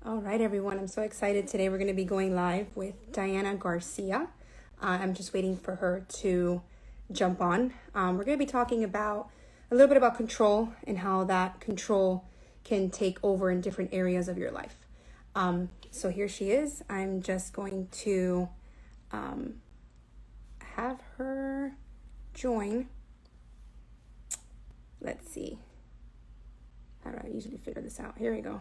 All right, everyone. I'm so excited. Today we're going to be going live with Diana Garcia. I'm just waiting for her to jump on. We're going to be talking about a little bit about control and how that control can take over in different areas of your life. So here she is. I'm just going to have her join. Let's see. How do I usually figure this out? Here we go.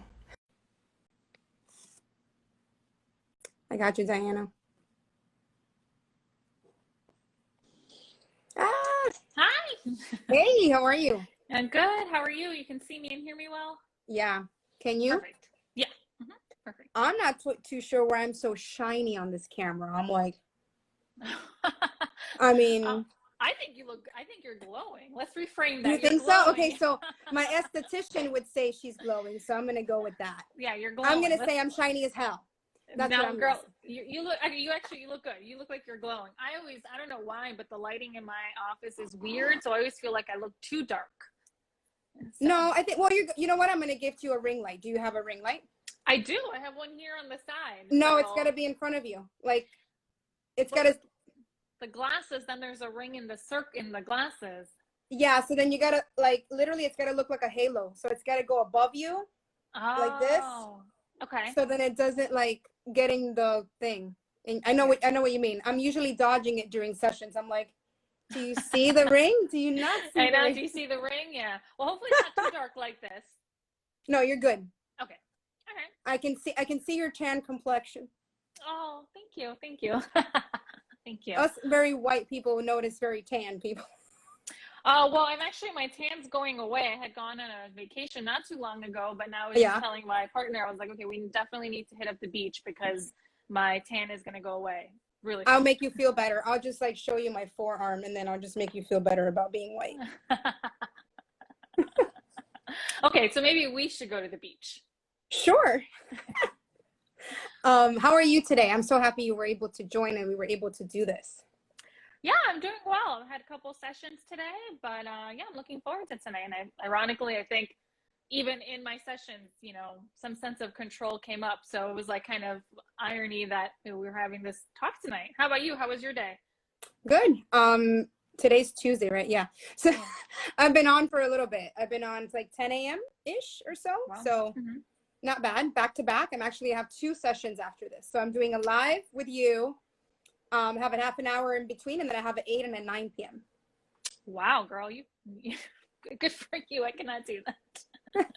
I got you, Diana. Ah, Hi. hey, how are you? I'm good. How are you? You can see me and hear me well? Yeah. Can you? Perfect. Yeah. Perfect. I'm not too sure why I'm so shiny on this camera. I'm like, I Uh, mean, I think you're glowing. Let's reframe you that. You're think so? Okay, glowing. so my esthetician would say she's glowing, so I'm gonna go with that. Yeah, you're I'm glowing. gonna say I'm shiny as hell. That's what Now, I'm gonna girl, say. you look good. You look like you're glowing. I don't know why, but the lighting in my office is weird, so I always feel like I look too dark. So No, I think, well, you know what? I'm gonna gift you a ring light. Do you have a ring light? I do. I have one here on the side. No, it's So, gotta be in front of you. Like, it's but gotta, the glasses, then there's a ring in the glasses. yeah, so then you gotta, like, literally, it's gotta look like a halo. So it's gotta go above you, like this. Oh, okay. So then it doesn't like getting the thing. And I know Yeah. what you mean. I'm usually dodging it during sessions. I'm like, do you see the ring? Do you not see I the know. ring? Do you see the ring? Yeah. Well, hopefully it's not too dark like this. No, you're good. Okay. All right. I can see your tan complexion. Oh, thank you. Thank you. Thank you. Us very white people notice very tan people. Oh, well, my tan's going away. I had gone on a vacation not too long ago, but now I was just Yeah. telling my partner, I was like, okay, we definitely need to hit up the beach because my tan is going to go away really I'll soon. make you feel better. I'll just like show you my forearm and then I'll just make you feel better about being white. Okay, so maybe we should go to the beach. Sure. How are you today? I'm so happy you were able to join and we were able to do this. Yeah, I'm doing well. I've had a couple sessions today, but yeah, I'm looking forward to tonight. And ironically, I think even in my sessions, some sense of control came up. So it was like kind of irony that we were having this talk tonight. How about you? How was your day? Good. Today's Tuesday, right? Yeah. So Yeah. I've been on for a little bit. I've been on like 10 a.m. ish or so. Wow. So Mm-hmm. not bad. Back to back. I'm actually have two sessions after this. So I'm doing a live with you. Have a half an hour in between, and then I have an 8 and a 9 p.m. Wow, girl, you good for you. I cannot do that.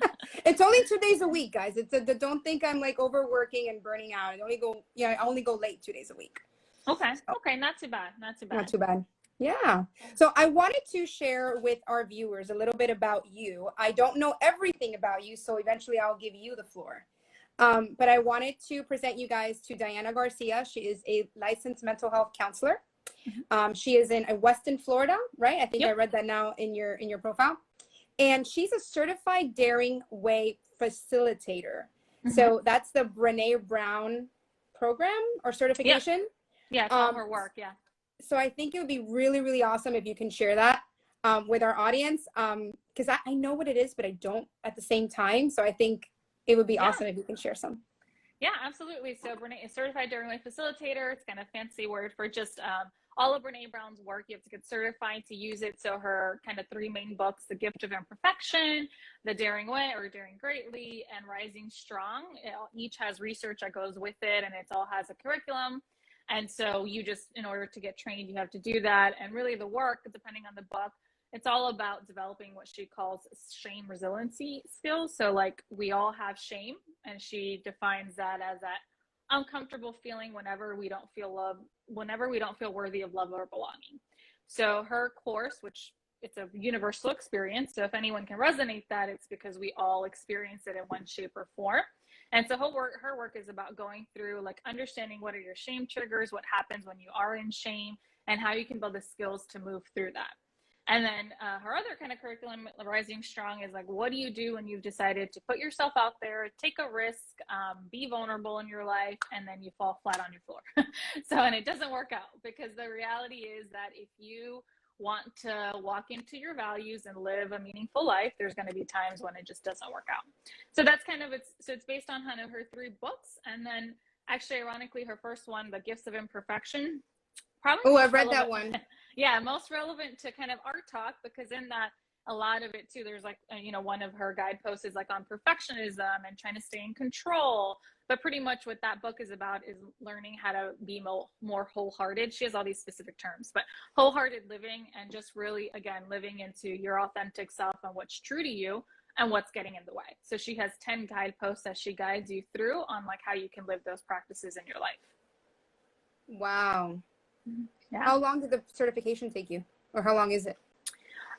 It's only 2 days a week, guys. Don't think I'm like overworking and burning out. I only go late 2 days a week. Okay. So, Okay, not too bad. Not too not bad. too bad. Yeah. So I wanted to share with our viewers a little bit about you. I don't know everything about you, so eventually I'll give you the floor. But I wanted to present you guys to Diana Garcia. She is a licensed mental health counselor. She is in Weston, Florida, right? I think I Yep. read that now in your profile. And she's a certified Daring Way facilitator. Mm-hmm. So that's the Brene Brown program or Yeah. certification. Yeah, it's all her work. Yeah. So I think it would be really, really awesome if you can share that with our audience, because I know what it is, but I don't at the same time. So I think it would be Yeah. awesome if you can share some. Yeah, absolutely. So Brene is certified Daring Way facilitator. It's kind of fancy word for just all of Brene Brown's work. You have to get certified to use it. So her kind of three main books, The Gift of Imperfection, The Daring Way or Daring Greatly, and Rising Strong. Each has research that goes with it, and it all has a curriculum. And so you just, in order to get trained, you have to do that. And really the work, depending on the book, it's all about developing what she calls shame resiliency skills. So like we all have shame, and she defines that as that uncomfortable feeling whenever we don't feel love, whenever we don't feel worthy of love or belonging. So her course, which it's a universal experience, so if anyone can resonate that, it's because we all experience it in one shape or form. And so her work is about going through like understanding what are your shame triggers, what happens when you are in shame, and how you can build the skills to move through that. And then her other kind of curriculum, Rising Strong, is like, what do you do when you've decided to put yourself out there, take a risk, be vulnerable in your life, and then you fall flat on your floor. So, and it doesn't work out, because the reality is that if you want to walk into your values and live a meaningful life, there's going to be times when it just doesn't work out. So that's kind of it's based on kind of her 3 books. And then actually, ironically, her first one, The Gifts of Imperfection, probably Oh, I've read that one. Yeah, most relevant to kind of our talk, because in that, a lot of it too, there's like, one of her guideposts is like on perfectionism and trying to stay in control. But pretty much what that book is about is learning how to be more wholehearted. She has all these specific terms, but wholehearted living, and just really, again, living into your authentic self and what's true to you and what's getting in the way. So she has 10 guideposts that she guides you through on like how you can live those practices in your life. Wow. Yeah. How long did the certification take you, or how long is it?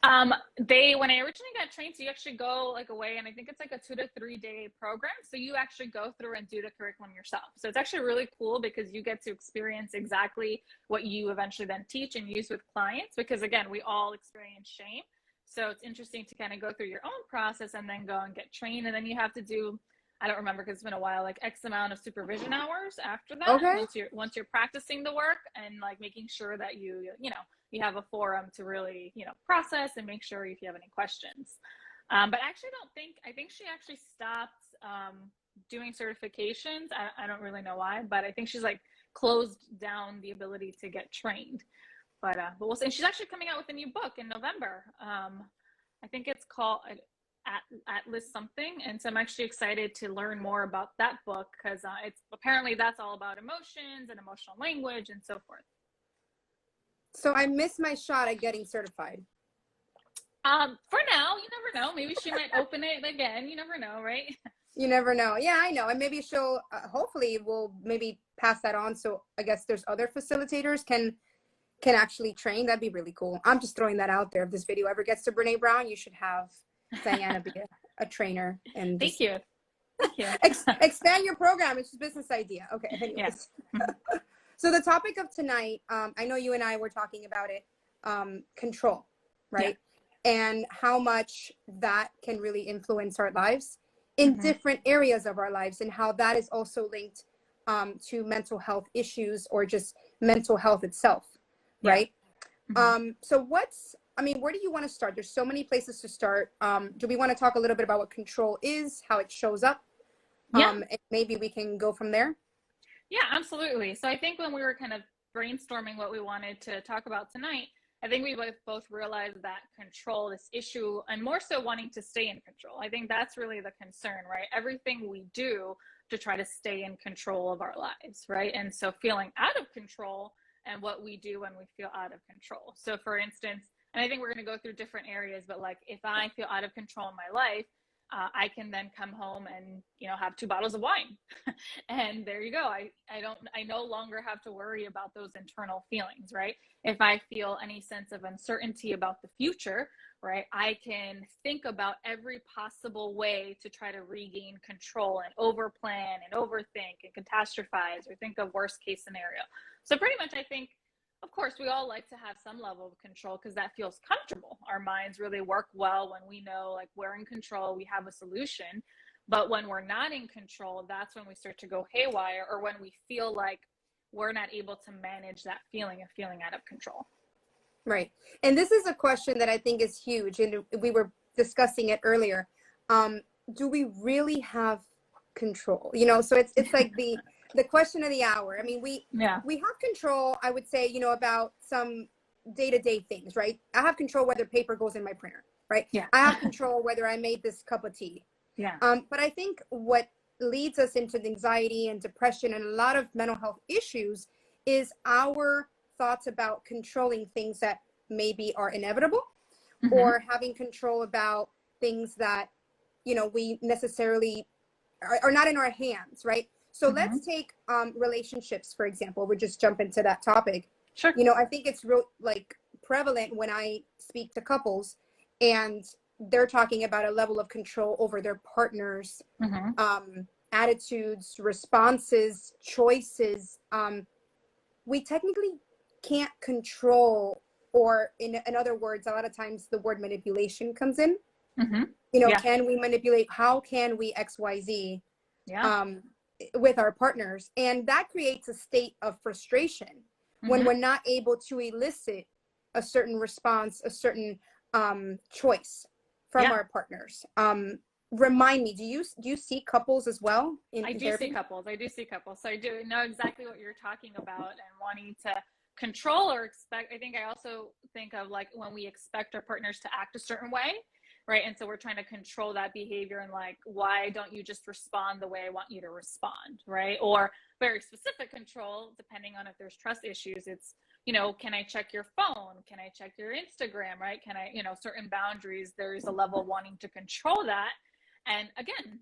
When I originally got trained, so you actually go like away, and I think it's like a 2 to 3 day program. So you actually go through and do the curriculum yourself. So it's actually really cool because you get to experience exactly what you eventually then teach and use with clients, because again, we all experience shame. So it's interesting to kind of go through your own process and then go and get trained. And then you have to do, I don't remember because it's been a while, like X amount of supervision hours after that. Okay. Once you're practicing the work and like making sure that you have a forum to really, process and make sure if you have any questions. But I think she actually stopped doing certifications. I don't really know why, but I think she's like closed down the ability to get trained. But we'll see. And she's actually coming out with a new book in November. I think it's called Atlas something. And so I'm actually excited to learn more about that book, because it's apparently that's all about emotions and emotional language and so forth. So I missed my shot at getting certified. For now, you never know. Maybe she might open it again. You never know, right? You never know. Yeah, I know. And maybe she'll, hopefully will maybe pass that on. So I guess there's other facilitators can actually train. That'd be really cool. I'm just throwing that out there. If this video ever gets to Brene Brown, you should have Diana be a trainer. And Thank you. Expand your program. It's just a business idea. Okay. Anyways. Yeah. So the topic of tonight, I know you and I were talking about it, control, right? Yeah. And how much that can really influence our lives in different areas of our lives, and how that is also linked to mental health issues or just mental health itself, right? Yeah. So where do you want to start? There's so many places to start. Do we want to talk a little bit about what control is, how it shows up? And maybe we can go from there. Yeah, absolutely. So I think when we were kind of brainstorming what we wanted to talk about tonight, I think we both realized that control, this issue, and more so wanting to stay in control. I think that's really the concern, right? Everything we do to try to stay in control of our lives, right? And so feeling out of control and what we do when we feel out of control. So for instance, and I think we're going to go through different areas, but like if I feel out of control in my life, I can then come home and, have 2 bottles of wine and there you go. I no longer have to worry about those internal feelings, right? If I feel any sense of uncertainty about the future, right, I can think about every possible way to try to regain control and overplan and overthink and catastrophize or think of worst case scenario. So pretty much I think, of course, we all like to have some level of control because that feels comfortable. Our minds really work well when we know like we're in control, we have a solution. But when we're not in control, that's when we start to go haywire, or when we feel like we're not able to manage that feeling of feeling out of control. Right. And this is a question that I think is huge. And we were discussing it earlier. Do we really have control? So it's like the question of the hour. I mean, we have control, I would say, about some day-to-day things, right? I have control whether paper goes in my printer, right? Yeah. I have control whether I made this cup of tea. Yeah. But I think what leads us into anxiety and depression and a lot of mental health issues is our thoughts about controlling things that maybe are inevitable, or having control about things that, we necessarily are not in our hands, right? So let's take relationships, for example. We'll just jump into that topic. Sure. I think it's real prevalent when I speak to couples and they're talking about a level of control over their partners, attitudes, responses, choices. We technically can't control, or in other words, a lot of times the word manipulation comes in. Can we manipulate? How can we XYZ with our partners? And that creates a state of frustration when we're not able to elicit a certain response, a certain choice from our partners. Remind me, do you see couples as well in I do therapy? see couples. I do see couples. So I do know exactly what you're talking about and wanting to control or expect. I think I also think of like when we expect our partners to act a certain way, right? And so we're trying to control that behavior and like, why don't you just respond the way I want you to respond, right? Or very specific control, depending on if there's trust issues. It's, you know, can I check your phone? Can I check your Instagram, right? Can I, you know, certain boundaries, there's a level of wanting to control that. And again,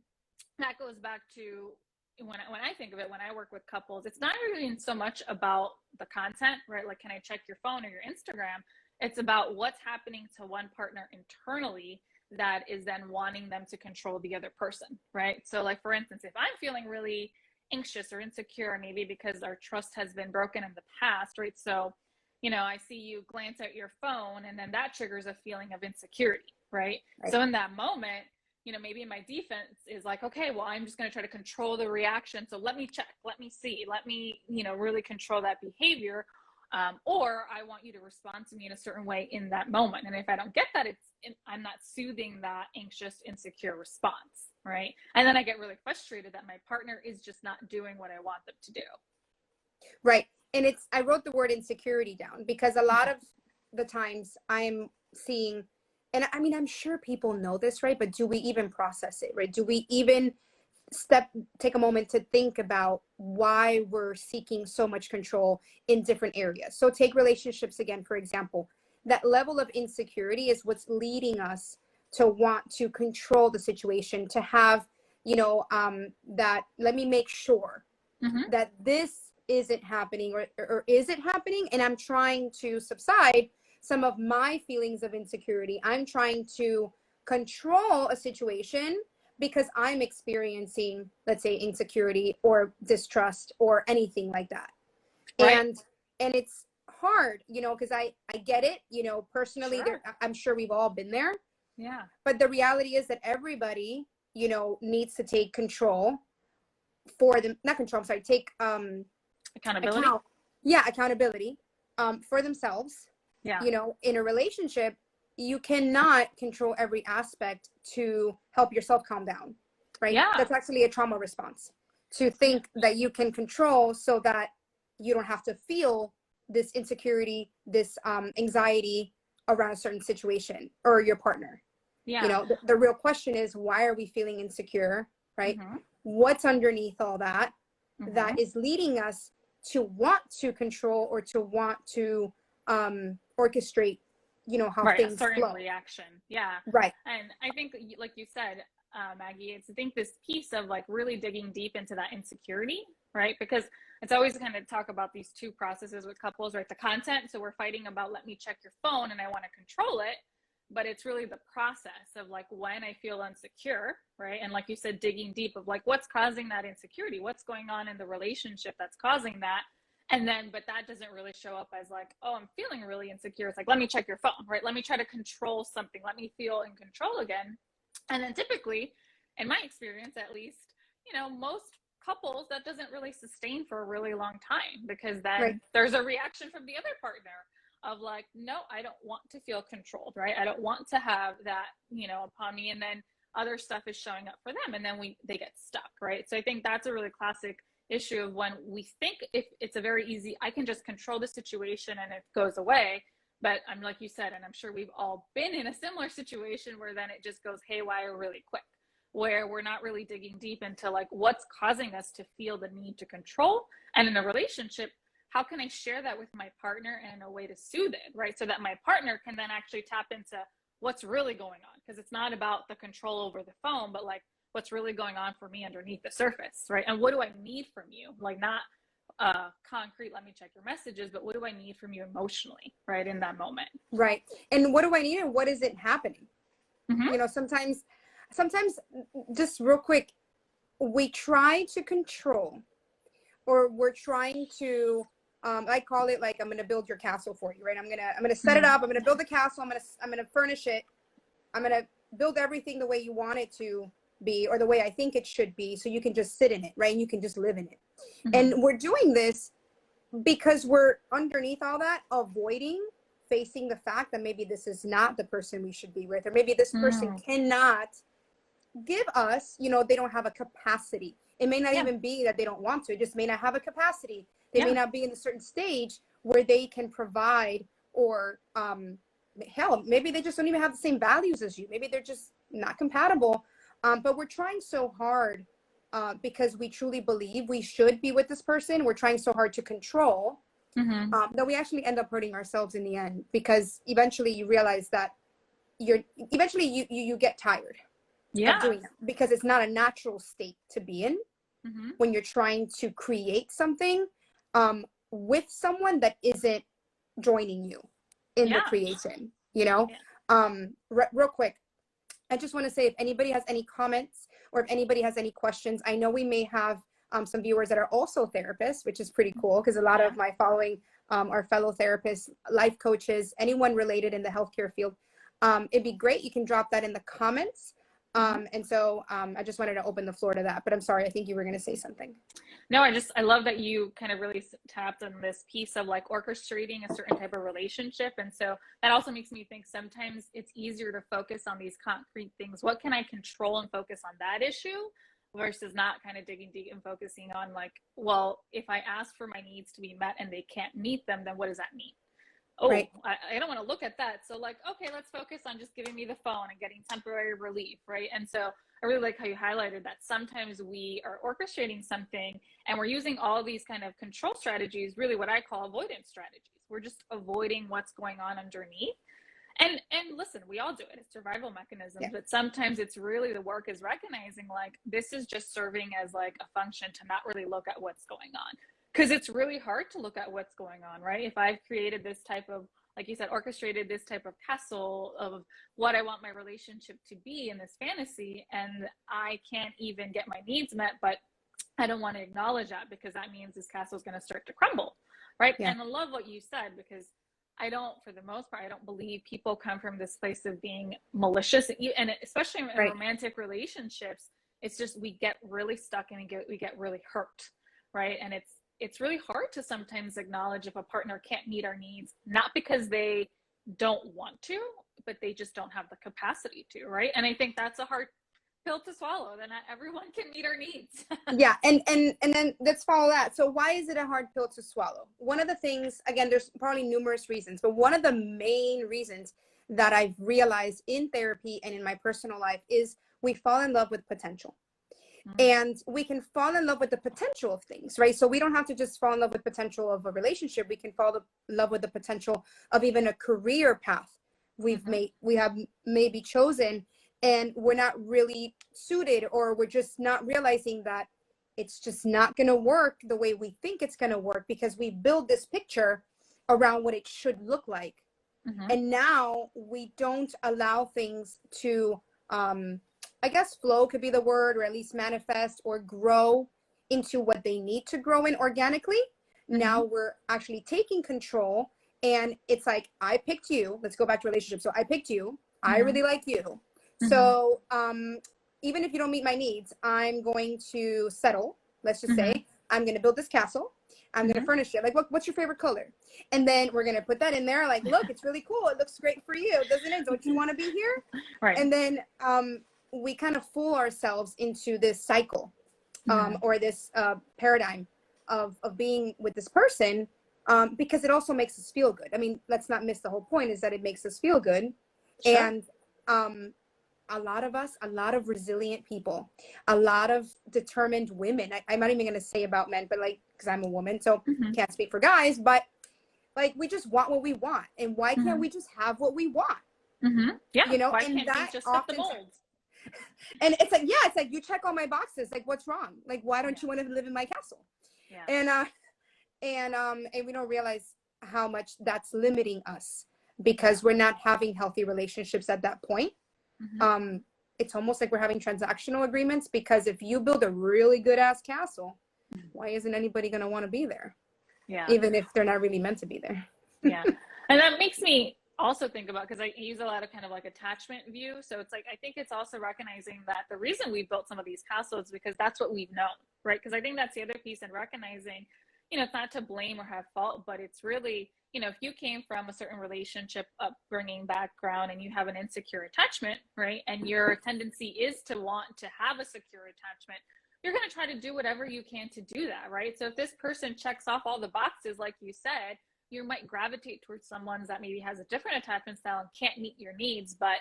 that goes back to when I think of it, when I work with couples, it's not really so much about the content, right? Like, can I check your phone or your Instagram? It's about what's happening to one partner internally that is then wanting them to control the other person, right? So like, for instance, if I'm feeling really anxious or insecure, maybe because our trust has been broken in the past, right? So, you know, I see you glance at your phone and then that triggers a feeling of insecurity, right? So in that moment, you know, maybe my defense is like, okay, well, I'm just going to try to control the reaction. So let me check, let me see, let me, you know, really control that behavior. Or I want you to respond to me in a certain way in that moment. And if I don't get that, I'm not soothing that anxious, insecure response, right? And then I get really frustrated that my partner is just not doing what I want them to do. Right. And I wrote the word insecurity down because a lot of the times I'm seeing, and I mean, I'm sure people know this, right? But do we even process it, right? Do we even take a moment to think about why we're seeking so much control in different areas? So take relationships again, for example. That level of insecurity is what's leading us to want to control the situation, to have, you know, that let me make sure that this isn't happening, or is it happening? And I'm trying to subside some of my feelings of insecurity. I'm trying to control a situation because I'm experiencing, let's say, insecurity or distrust or anything like that. Right. And it's hard, you know, because I get it, you know, personally, I'm sure we've all been there. Yeah. But the reality is that everybody, you know, needs to take control for them, not control, I'm sorry, take accountability. Accountability for themselves. Yeah. You know, in a relationship, you cannot control every aspect to help yourself calm down, right? Yeah. That's actually a trauma response, to think that you can control so that you don't have to feel this insecurity, this anxiety around a certain situation or your partner. Yeah. You know, the real question is, why are we feeling insecure, right? What's underneath all that that is leading us to want to control or to want to orchestrate, you know, how things a certain flow. Reaction. Yeah. Right. And I think, like you said, Maggie, it's, I think, this piece of like really digging deep into that insecurity, right? Because it's always kind of talk about these two processes with couples, right? The content. So we're fighting about, let me check your phone and I want to control it. But it's really the process of like when I feel insecure, right? And like you said, digging deep of like, what's causing that insecurity? What's going on in the relationship that's causing that? And then, but that doesn't really show up as like, oh, I'm feeling really insecure. It's like, let me check your phone, right? Let me try to control something. Let me feel in control again. And then typically, in my experience at least, you know, most couples, that doesn't really sustain for a really long time, because then there's a reaction from the other partner of like, no, I don't want to feel controlled, right? I don't want to have that, you know, upon me. And then other stuff is showing up for them, and then they get stuck, right? So I think that's a really classic issue of when we think if it's a very easy, I can just control the situation and it goes away. But I'm like you said, and I'm sure we've all been in a similar situation where then it just goes haywire really quick, where we're not really digging deep into like what's causing us to feel the need to control. And in a relationship, how can I share that with my partner in a way to soothe it, right? So that my partner can then actually tap into what's really going on. Because it's not about the control over the phone, but like what's really going on for me underneath the surface, right? And what do I need from you? Like not concrete, let me check your messages, but what do I need from you emotionally, right? In that moment. Right. And what do I need and what isn't happening? You know, sometimes just real quick, we try to control, or we're trying to, I call it like, I'm going to build your castle for you, right? I'm going to set it up. I'm going to build the castle. I'm going to furnish it. I'm going to build everything the way you want it to be, or the way I think it should be. So you can just sit in it, right? And you can just live in it. And we're doing this because we're underneath all that avoiding facing the fact that maybe this is not the person we should be with, or maybe this person Mm. cannot give us, they don't have a capacity. It may not Yeah. even be that they don't want to, it just may not have a capacity. They Yeah. may not be in a certain stage where they can provide, or hell, maybe they just don't even have the same values as you. Maybe they're just not compatible. But we're trying so hard because we truly believe we should be with this person. We're trying so hard to control that we actually end up hurting ourselves in the end, because eventually you realize that you get tired of Yeah. doing that, because it's not a natural state to be in when you're trying to create something with someone that isn't joining you in the Yeah. creation, Yeah. real quick, I just want to say, if anybody has any comments or if anybody has any questions, I know we may have some viewers that are also therapists, which is pretty cool, because a lot of my following are fellow therapists, life coaches, anyone related in the healthcare field. It'd be great. You can drop that in the comments. And so I just wanted to open the floor to that, but I'm sorry, I think you were going to say something. No, I love that you kind of really tapped on this piece of like orchestrating a certain type of relationship. And so that also makes me think sometimes it's easier to focus on these concrete things. What can I control and focus on that issue versus not kind of digging deep and focusing on like, well, if I ask for my needs to be met and they can't meet them, then what does that mean? Oh, right. I don't want to look at that. So like, okay, let's focus on just giving me the phone and getting temporary relief, right? And so I really like how you highlighted that sometimes we are orchestrating something and we're using all these kind of control strategies, really what I call avoidance strategies. We're just avoiding what's going on underneath. And listen, we all do it. It's survival mechanisms, but sometimes it's really the work is recognizing like this is just serving as like a function to not really look at what's going on. Because it's really hard to look at what's going on, right? If I've created this type of, like you said, orchestrated this type of castle of what I want my relationship to be in this fantasy, and I can't even get my needs met, but I don't want to acknowledge that because that means this castle is going to start to crumble, right? And I love what you said, because for the most part, I don't believe people come from this place of being malicious, and especially in romantic relationships, it's just we get really stuck and we get really hurt, right? And it's really hard to sometimes acknowledge if a partner can't meet our needs, not because they don't want to, but they just don't have the capacity to, right? And I think that's a hard pill to swallow, that not everyone can meet our needs. Yeah, and then let's follow that. So why is it a hard pill to swallow? One of the things, again, there's probably numerous reasons, but one of the main reasons that I've realized in therapy and in my personal life is we fall in love with potential. And we can fall in love with the potential of things, right? So we don't have to just fall in love with potential of a relationship. We can fall in love with the potential of even a career path we have maybe chosen, and we're not really suited, or we're just not realizing that it's just not going to work the way we think it's going to work, because we build this picture around what it should look like. And now we don't allow things to I guess flow could be the word, or at least manifest or grow into what they need to grow in organically. Now we're actually taking control, and it's like, I picked you. Let's go back to relationships. So I picked you. I really like you. So even if you don't meet my needs, I'm going to settle. Let's just say I'm going to build this castle. I'm going to furnish it. Like, what's your favorite color? And then we're going to put that in there. Like, look, it's really cool. It looks great for you, doesn't it? Don't you want to be here? Right. And then we kind of fool ourselves into this cycle or this paradigm of being with this person because it also makes us feel good. I mean, let's not miss the whole point, is that it makes us feel good. Sure. And a lot of us, a lot of resilient people, a lot of determined women, I'm not even going to say about men, but like, because I'm a woman, so can't speak for guys, but like, we just want what we want. And why can't we just have what we want? Yeah. You know, why and can't that we just fit the mold? And it's like, it's like, you check all my boxes. Like, what's wrong? Like, why don't you want to live in my castle? Yeah. And we don't realize how much that's limiting us, because we're not having healthy relationships at that point. It's almost like we're having transactional agreements, because if you build a really good ass castle, why isn't anybody going to want to be there? Yeah. Even if they're not really meant to be there. Yeah. And that makes me also think about, because I use a lot of kind of like attachment view. So it's like, I think it's also recognizing that the reason we built some of these castles is because that's what we've known, right? Because I think that's the other piece, in recognizing, it's not to blame or have fault, but it's really, if you came from a certain relationship upbringing background and you have an insecure attachment, right? And your tendency is to want to have a secure attachment, you're going to try to do whatever you can to do that, right? So if this person checks off all the boxes, like you said, you might gravitate towards someone that maybe has a different attachment style and can't meet your needs, but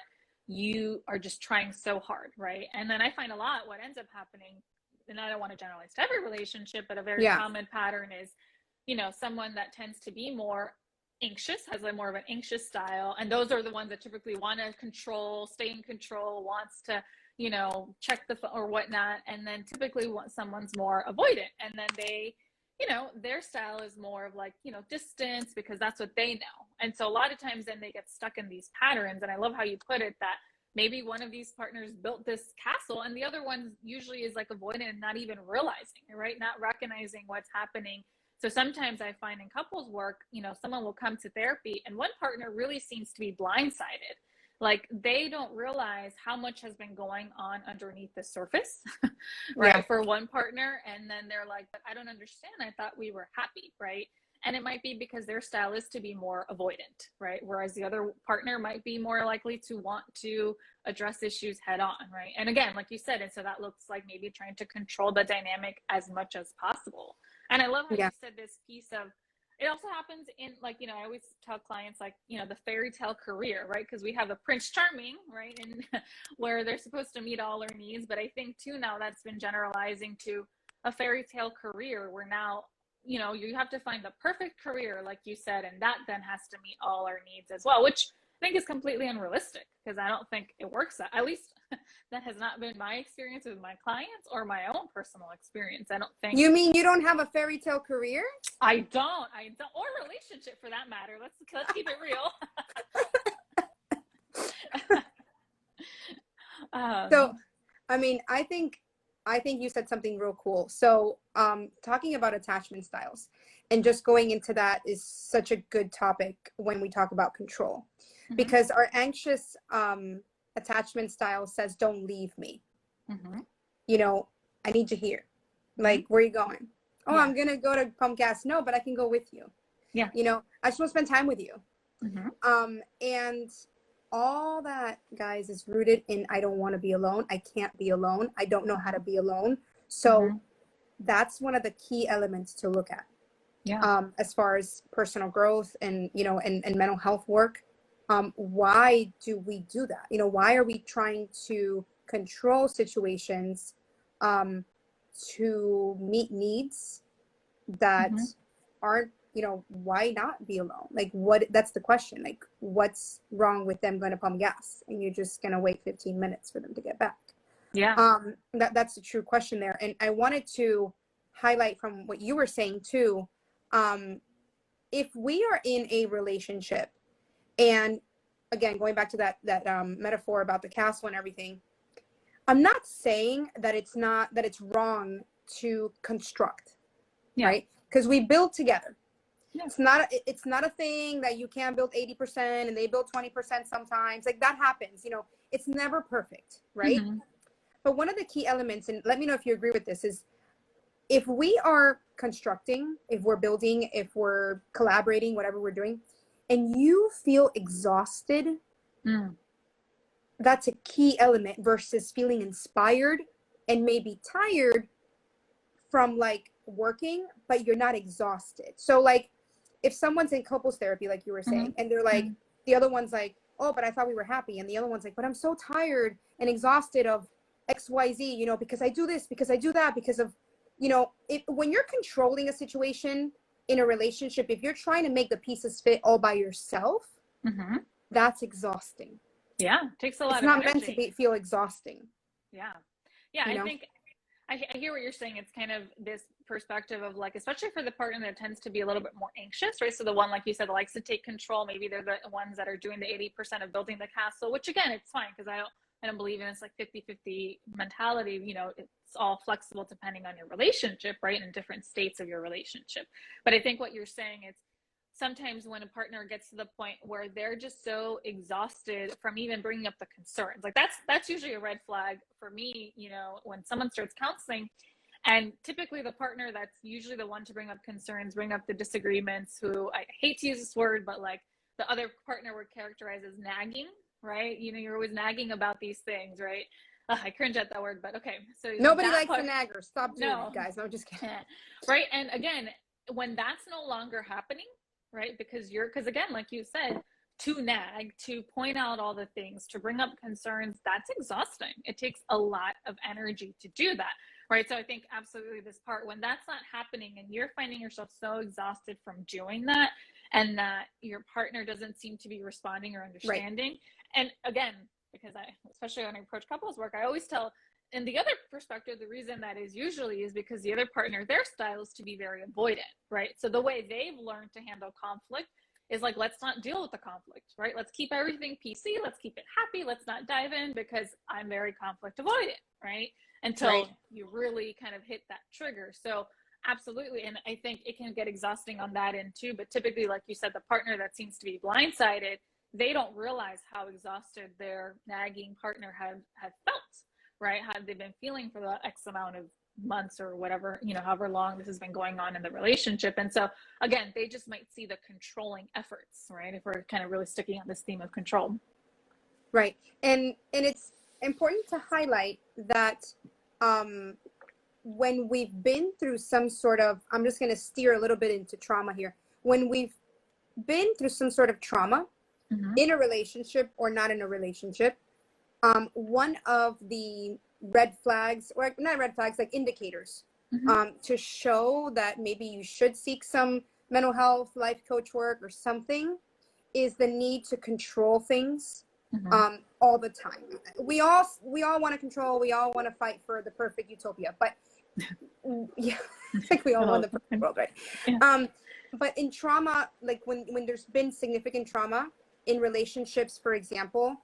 you are just trying so hard, right? And then I find a lot what ends up happening, and I don't want to generalize to every relationship, but a very common pattern is, someone that tends to be more anxious, has more of an anxious style. And those are the ones that typically want to control, stay in control, wants to, check the phone or whatnot. And then typically someone's more avoidant. And then they, their style is more of like, distance, because that's what they know. And so a lot of times then they get stuck in these patterns. And I love how you put it, that maybe one of these partners built this castle and the other one usually is like avoidant and not even realizing it, right? Not recognizing what's happening. So sometimes I find in couples work, someone will come to therapy and one partner really seems to be blindsided. Like they don't realize how much has been going on underneath the surface, right? For one partner. And then they're like, but I don't understand. I thought we were happy, right? And it might be because their style is to be more avoidant, right? Whereas the other partner might be more likely to want to address issues head on, right? And again, like you said, and so that looks like maybe trying to control the dynamic as much as possible. And I love how you said this piece of, it also happens in like, I always tell clients like, the fairy tale career, right? Because we have a Prince Charming, right? And where they're supposed to meet all our needs. But I think too, now that's been generalizing to a fairy tale career where now, you have to find the perfect career, like you said, and that then has to meet all our needs as well, which I think is completely unrealistic because I don't think it works. At least that has not been my experience with my clients or my own personal experience. I don't think. You mean you don't have a fairy tale career? I don't, or relationship for that matter. Let's keep it real. So, I mean, I think you said something real cool. So, talking about attachment styles and just going into that is such a good topic when we talk about control, because our anxious attachment style says, "Don't leave me." I need you here. Like, where are you going? Oh, I'm gonna go to pump gas. No, but I can go with you. Yeah. I just want to spend time with you. And all that, guys, is rooted in I don't want to be alone. I can't be alone. I don't know how to be alone. So that's one of the key elements to look at. As far as personal growth and, and mental health work. Why do we do that? Why are we trying to control situations to meet needs that aren't, why not be alone? Like that's the question. Like what's wrong with them going to pump gas and you're just going to wait 15 minutes for them to get back? That's the true question there. And I wanted to highlight from what you were saying too. If we are in a relationship, and again, going back to that metaphor about the castle and everything, I'm not saying that it's wrong to construct, right? Because we build together. It's not a thing that you can build 80% and they build 20% sometimes. Like that happens, it's never perfect, right? But one of the key elements, and let me know if you agree with this, is if we are constructing, if we're building, if we're collaborating, whatever we're doing, and you feel exhausted, that's a key element versus feeling inspired and maybe tired from like working, but you're not exhausted. So like if someone's in couples therapy, like you were saying, and they're like, the other one's like, oh, but I thought we were happy. And the other one's like, but I'm so tired and exhausted of XYZ, because I do this, because I do that, because of, when you're controlling a situation in a relationship, if you're trying to make the pieces fit all by yourself, that's exhausting. Yeah, it takes a lot of energy. It's not meant to feel exhausting. Yeah, I think I hear what you're saying. It's kind of this perspective of like, especially for the partner that tends to be a little bit more anxious, right? So the one, like you said, that likes to take control. Maybe they're the ones that are doing the 80% of building the castle, which again, it's fine because I don't believe in this like 50-50 mentality. It's all flexible depending on your relationship, right? And different states of your relationship. But I think what you're saying is sometimes when a partner gets to the point where they're just so exhausted from even bringing up the concerns, like that's usually a red flag for me, when someone starts counseling And typically the partner that's usually the one to bring up concerns, bring up the disagreements, who, I hate to use this word, but like the other partner would characterize as nagging, right? You know, you're always nagging about these things, right? I cringe at that word, but okay. So nobody likes the nagger. Stop doing it, guys. No, I'm just kidding. Right. And again, when that's no longer happening, right? Because again, like you said, to nag, to point out all the things, to bring up concerns, that's exhausting. It takes a lot of energy to do that, right? So I think absolutely this part, when that's not happening and you're finding yourself so exhausted from doing that, and that your partner doesn't seem to be responding or understanding. Right. And again, because especially when I approach couples work, I always tell, in the other perspective, the reason that is usually is because the other partner, their style is to be very avoidant, right? So the way they've learned to handle conflict is like, let's not deal with the conflict, right? Let's keep everything PC. Let's keep it happy. Let's not dive in because I'm very conflict avoidant, right? Until you really kind of hit that trigger. So absolutely. And I think it can get exhausting on that end too. But typically, like you said, the partner that seems to be blindsided, they don't realize how exhausted their nagging partner have felt, right? How they've been feeling for the X amount of months or whatever, you know, however long this has been going on in the relationship. And so again, they just might see the controlling efforts, right? If we're kind of really sticking on this theme of control. Right. And it's important to highlight that when we've been through some sort of, I'm just going to steer a little bit into trauma here. When we've been through some sort of trauma in a relationship or not in a relationship, one of the red flags, or not red flags, like indicators, to show that maybe you should seek some mental health, life coach work or something, is the need to control things all the time. We all want to control. We all want to fight for the perfect utopia, but yeah, like we all want the perfect world, right? Yeah. But in trauma, like when there's been significant trauma in relationships, for example,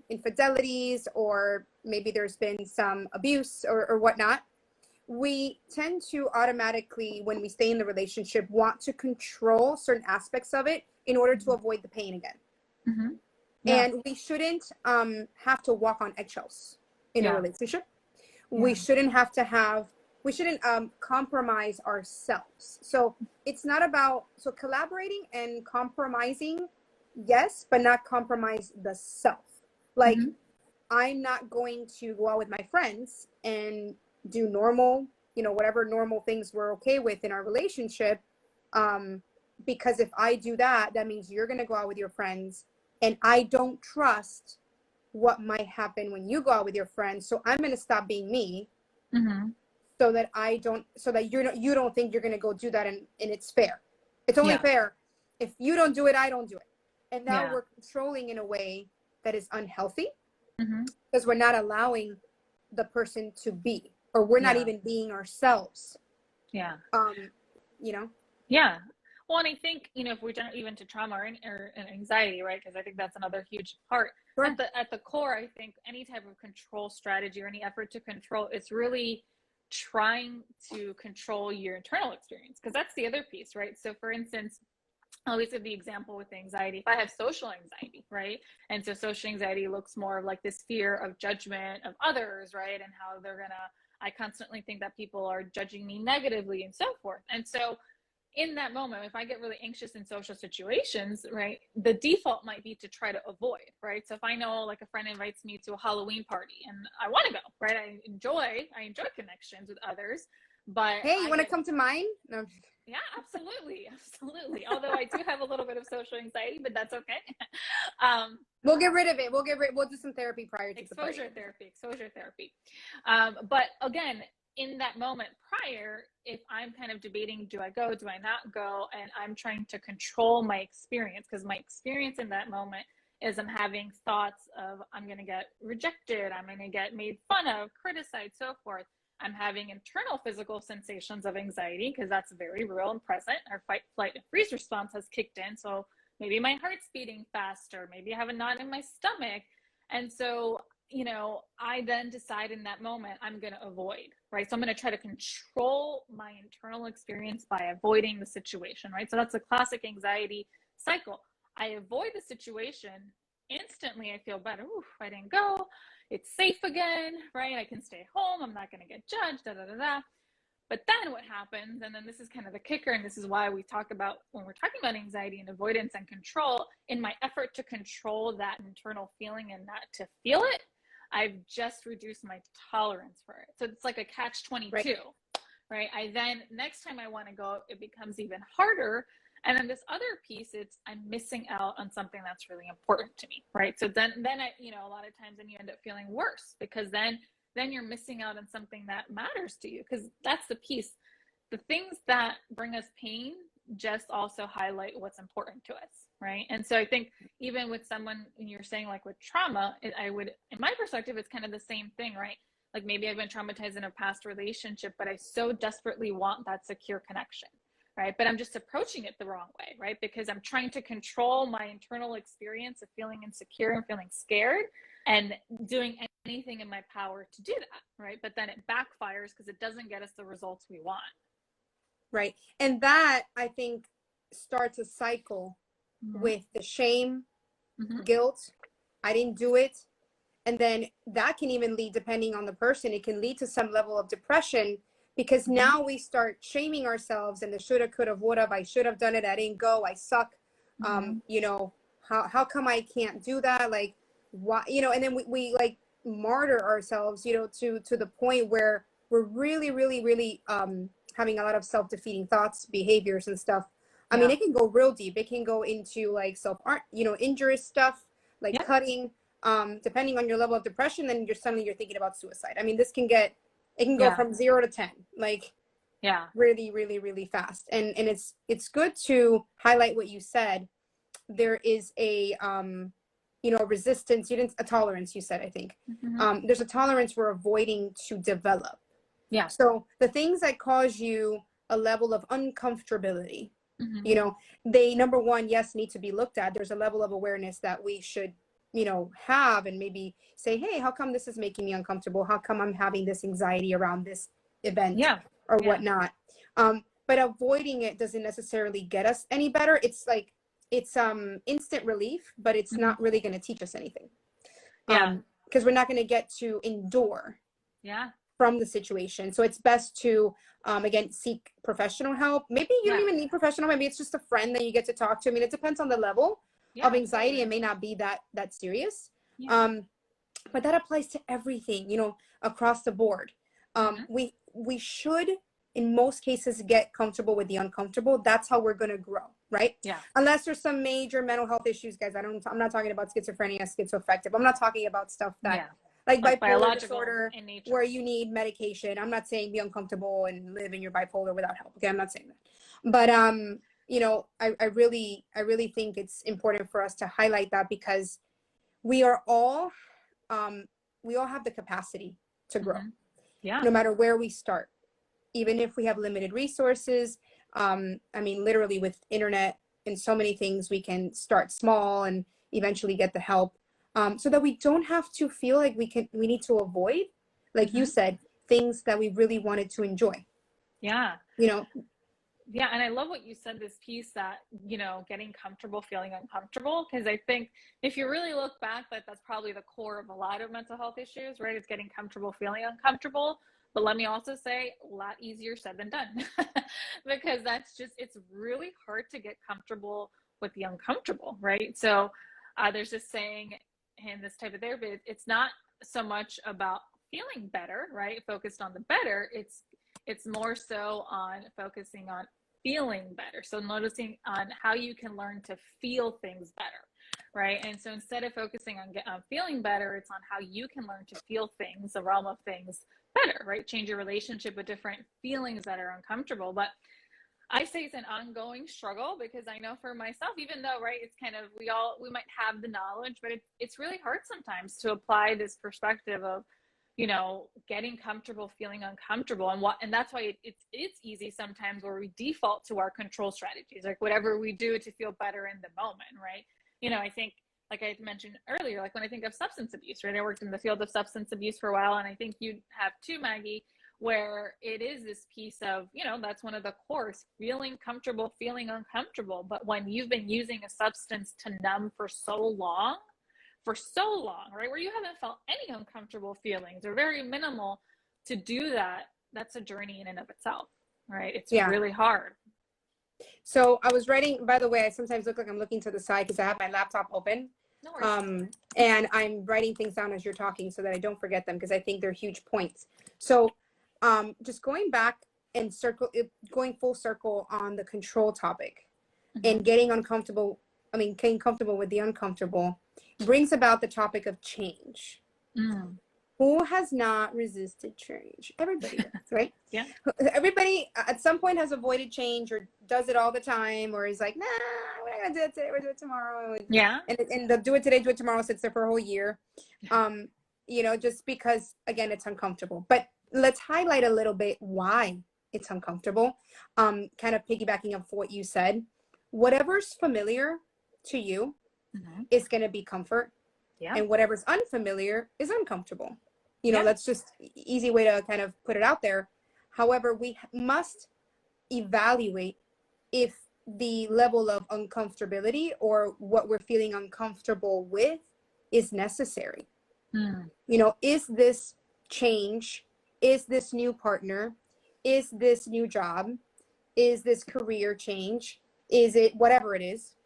infidelities, or maybe there's been some abuse or whatnot, we tend to automatically, when we stay in the relationship, want to control certain aspects of it in order to avoid the pain again. Yeah. And we shouldn't have to walk on eggshells in a relationship. Yeah. We shouldn't compromise ourselves. So it's not about, so collaborating and compromising, yes, but not compromise the self. Like, I'm not going to go out with my friends and do normal, you know, whatever normal things we're okay with in our relationship. Because if I do that, that means you're going to go out with your friends, and I don't trust what might happen when you go out with your friends. So I'm going to stop being me, so that you don't think you're going to go do that, and it's fair. It's only fair if you don't do it, I don't do it. And now we're controlling in a way that is unhealthy, because we're not allowing the person to be, or we're not even being ourselves. Yeah. You know? Yeah. Well, and I think, you know, if we don't even to trauma or anxiety, right? Because I think that's another huge part. Sure. At the core, I think any type of control strategy or any effort to control, it's really trying to control your internal experience, because that's the other piece, right? So for instance, I always give the example with anxiety. If I have social anxiety, right? And so social anxiety looks more of like this fear of judgment of others, right? And how I constantly think that people are judging me negatively and so forth. And so in that moment, if I get really anxious in social situations, right, the default might be to try to avoid, right? So if I know like a friend invites me to a Halloween party and I want to go, right? I enjoy connections with others, but hey, you want to come to mine? No. Yeah, absolutely. Although I do have a little bit of social anxiety, but that's okay. We'll get rid of it. We'll do some therapy prior to exposure therapy. But again, in that moment prior, if I'm kind of debating, do I go, do I not go? And I'm trying to control my experience, because my experience in that moment is I'm having thoughts of, I'm going to get rejected, I'm going to get made fun of, criticized, so forth. I'm having internal physical sensations of anxiety, because that's very real and present. Our fight, flight, and freeze response has kicked in. So maybe my heart's beating faster, maybe I have a knot in my stomach. And so, you know, I then decide in that moment, I'm going to avoid, right? So I'm going to try to control my internal experience by avoiding the situation, right? So that's a classic anxiety cycle. I avoid the situation, instantly I feel better. Ooh, I didn't go. it's safe again, right? I can stay home. I'm not going to get judged, da, da, da, da. But then what happens, and then this is kind of the kicker, and this is why we talk about, when we're talking about anxiety and avoidance and control, in my effort to control that internal feeling and not to feel it, I've just reduced my tolerance for it. So it's like a catch-22, right? I then, next time I want to go, it becomes even harder. And then this other piece, it's I'm missing out on something that's really important to me, right? So then I, a lot of times then you end up feeling worse, because then you're missing out on something that matters to you, because that's the piece. The things that bring us pain just also highlight what's important to us, right? And so I think even with someone, and you're saying like with trauma, I would, in my perspective, it's kind of the same thing, right? Like maybe I've been traumatized in a past relationship, but I so desperately want that secure connection, right? But I'm just approaching it the wrong way, right? Because I'm trying to control my internal experience of feeling insecure and feeling scared, and doing anything in my power to do that, right? But then it backfires because it doesn't get us the results we want. Right. And that, I think, starts a cycle with the shame, guilt, I didn't do it. And then that can even lead, depending on the person, it can lead to some level of depression, because now we start shaming ourselves and the shoulda, coulda, woulda, I should have done it, I didn't go, I suck. How come I can't do that? Like, why, and then we like martyr ourselves, to the point where we're really, really, really having a lot of self-defeating thoughts, behaviors and stuff. I mean, it can go real deep. It can go into like injurious stuff, like cutting, depending on your level of depression, then you're thinking about suicide. I mean, it can go from 0 to 10, like really, really, really fast. And it's good to highlight what you said. There is a resistance, a tolerance, you said, I think. There's a tolerance we're avoiding to develop. Yeah. So the things that cause you a level of uncomfortability, they, number one, yes, need to be looked at. There's a level of awareness that we should, have, and maybe say, hey, how come this is making me uncomfortable? How come I'm having this anxiety around this event or whatnot? But avoiding it doesn't necessarily get us any better. It's like, it's instant relief, but it's not really going to teach us anything. Because we're not going to get to endure from the situation. So it's best to again, seek professional help. Maybe you don't even need professional, maybe it's just a friend that you get to talk to. I mean, it depends on the level of anxiety. It may not be that serious. But that applies to everything, across the board. We should, in most cases, get comfortable with the uncomfortable. That's how we're going to grow, right? Unless there's some major mental health issues, guys. I'm not talking about schizophrenia, schizoaffective. I'm not talking about stuff that like bipolar disorder, where you need medication. I'm not saying be uncomfortable and live in your bipolar without help. Okay, I'm not saying that. But I really think it's important for us to highlight that, because we all have the capacity to grow. No matter where we start. Even if we have limited resources, I mean, literally with internet and so many things, we can start small and eventually get the help, so that we don't have to feel like we need to avoid, like you said, things that we really wanted to enjoy. And I love what you said, this piece that, getting comfortable feeling uncomfortable, because I think if you really look back, that's probably the core of a lot of mental health issues, right? It's getting comfortable feeling uncomfortable. But let me also say, a lot easier said than done, because it's really hard to get comfortable with the uncomfortable, right? So there's this saying in this type of therapy, it's not so much about feeling better, right? Focused on the better. It's more so on focusing on feeling better. So noticing on how you can learn to feel things better, right? And so instead of focusing on feeling better, it's on how you can learn to feel things, the realm of things better, right? Change your relationship with different feelings that are uncomfortable. But I say it's an ongoing struggle, because I know for myself, even though, right, it's kind of, we might have the knowledge, but it's really hard sometimes to apply this perspective of, getting comfortable, feeling uncomfortable. And that's why it's easy sometimes where we default to our control strategies, like whatever we do to feel better in the moment, right? I think, like I mentioned earlier, like when I think of substance abuse, right? I worked in the field of substance abuse for a while, and I think you have too, Maggie, where it is this piece of, that's one of the cores, feeling comfortable, feeling uncomfortable. But when you've been using a substance to numb for so long, for so long, right? Where you haven't felt any uncomfortable feelings or very minimal, to do that, that's a journey in and of itself, right? It's really hard. So I was writing, by the way, I sometimes look like I'm looking to the side because I have my laptop open. No worries. And I'm writing things down as you're talking so that I don't forget them because I think they're huge points. So just going back and going full circle on the control topic and getting comfortable with the uncomfortable brings about the topic of change. Who has not resisted change? Everybody does, right? Yeah. Everybody at some point has avoided change or does it all the time, or is like, nah, we're not gonna do it today, we'll do it tomorrow. Yeah. And the do it today, do it tomorrow sits there for a whole year. Just because, again, it's uncomfortable. But let's highlight a little bit why it's uncomfortable. Kind of piggybacking up for what you said. Whatever's familiar to you is going to be comfort. Yeah. And whatever's unfamiliar is uncomfortable. That's just easy way to kind of put it out there. However, we must evaluate if the level of uncomfortability or what we're feeling uncomfortable with is necessary. Is this change? Is this new partner? Is this new job? Is this career change? Is it whatever it is,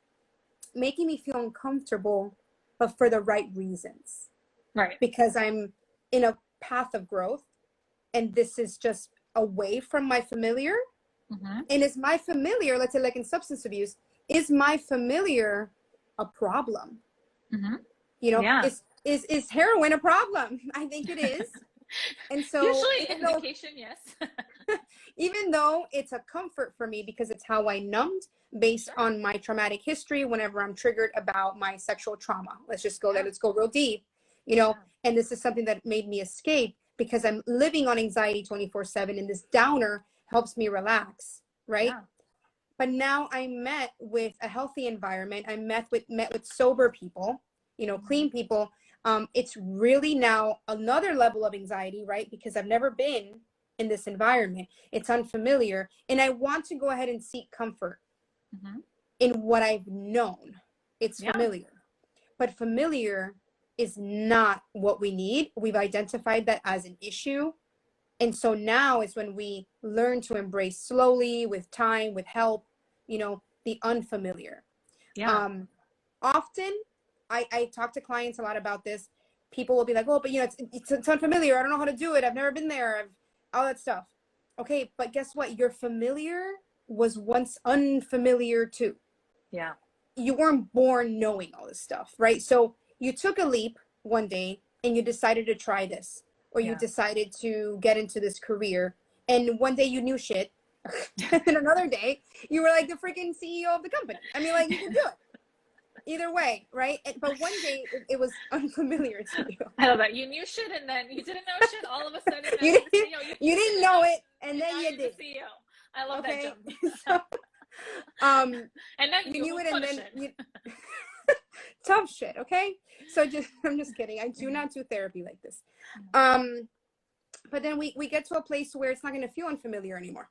making me feel uncomfortable, but for the right reasons? Right. Because I'm in a path of growth and this is just away from my familiar. And is my familiar, let's say like in substance abuse, is my familiar a problem? Is heroin a problem? I think it is. And so usually indication, yes. Even though it's a comfort for me because it's how I numbed based on my traumatic history whenever I'm triggered about my sexual trauma. Let's just go there. Let's go real deep, and this is something that made me escape because I'm living on anxiety 24/7 and this downer helps me relax. Right. Yeah. But now I'm met with a healthy environment. I'm met with sober people, clean people. It's really now another level of anxiety, right? Because I've never been in this environment. It's unfamiliar. And I want to go ahead and seek comfort in what I've known. It's familiar. But familiar is not what we need. We've identified that as an issue. And so now is when we learn to embrace slowly, with time, with help, the unfamiliar. Yeah. Often, I talk to clients a lot about this. People will be like, oh, but it's unfamiliar. I don't know how to do it. I've never been there. All that stuff. Okay, but guess what? Your familiar was once unfamiliar too. Yeah. You weren't born knowing all this stuff, right? So you took a leap one day and you decided to try this, or you decided to get into this career, and one day you knew shit, and another day you were like the freaking CEO of the company. I mean, like, you can do it. Either way, right? But one day it was unfamiliar to you. I love that. You knew shit and then you didn't know shit. All of a sudden, you didn't know it, and then you did. CEO. I love that jump. So, and now you knew it, and then you tough shit. Okay, so I'm just kidding. I do not do therapy like this. But then we get to a place where it's not going to feel unfamiliar anymore.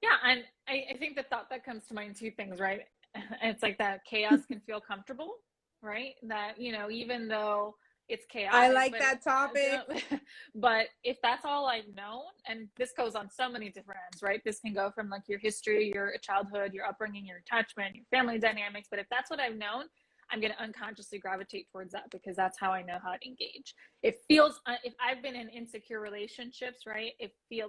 Yeah, and I think the thought that comes to mind, two things, right? It's like that chaos can feel comfortable, right? That, even though it's chaotic. I like that topic. But if that's all I've known, and this goes on so many different ends, right? This can go from like your history, your childhood, your upbringing, your attachment, your family dynamics. But if that's what I've known, I'm going to unconsciously gravitate towards that because that's how I know how to engage. It feels, if I've been in insecure relationships, right?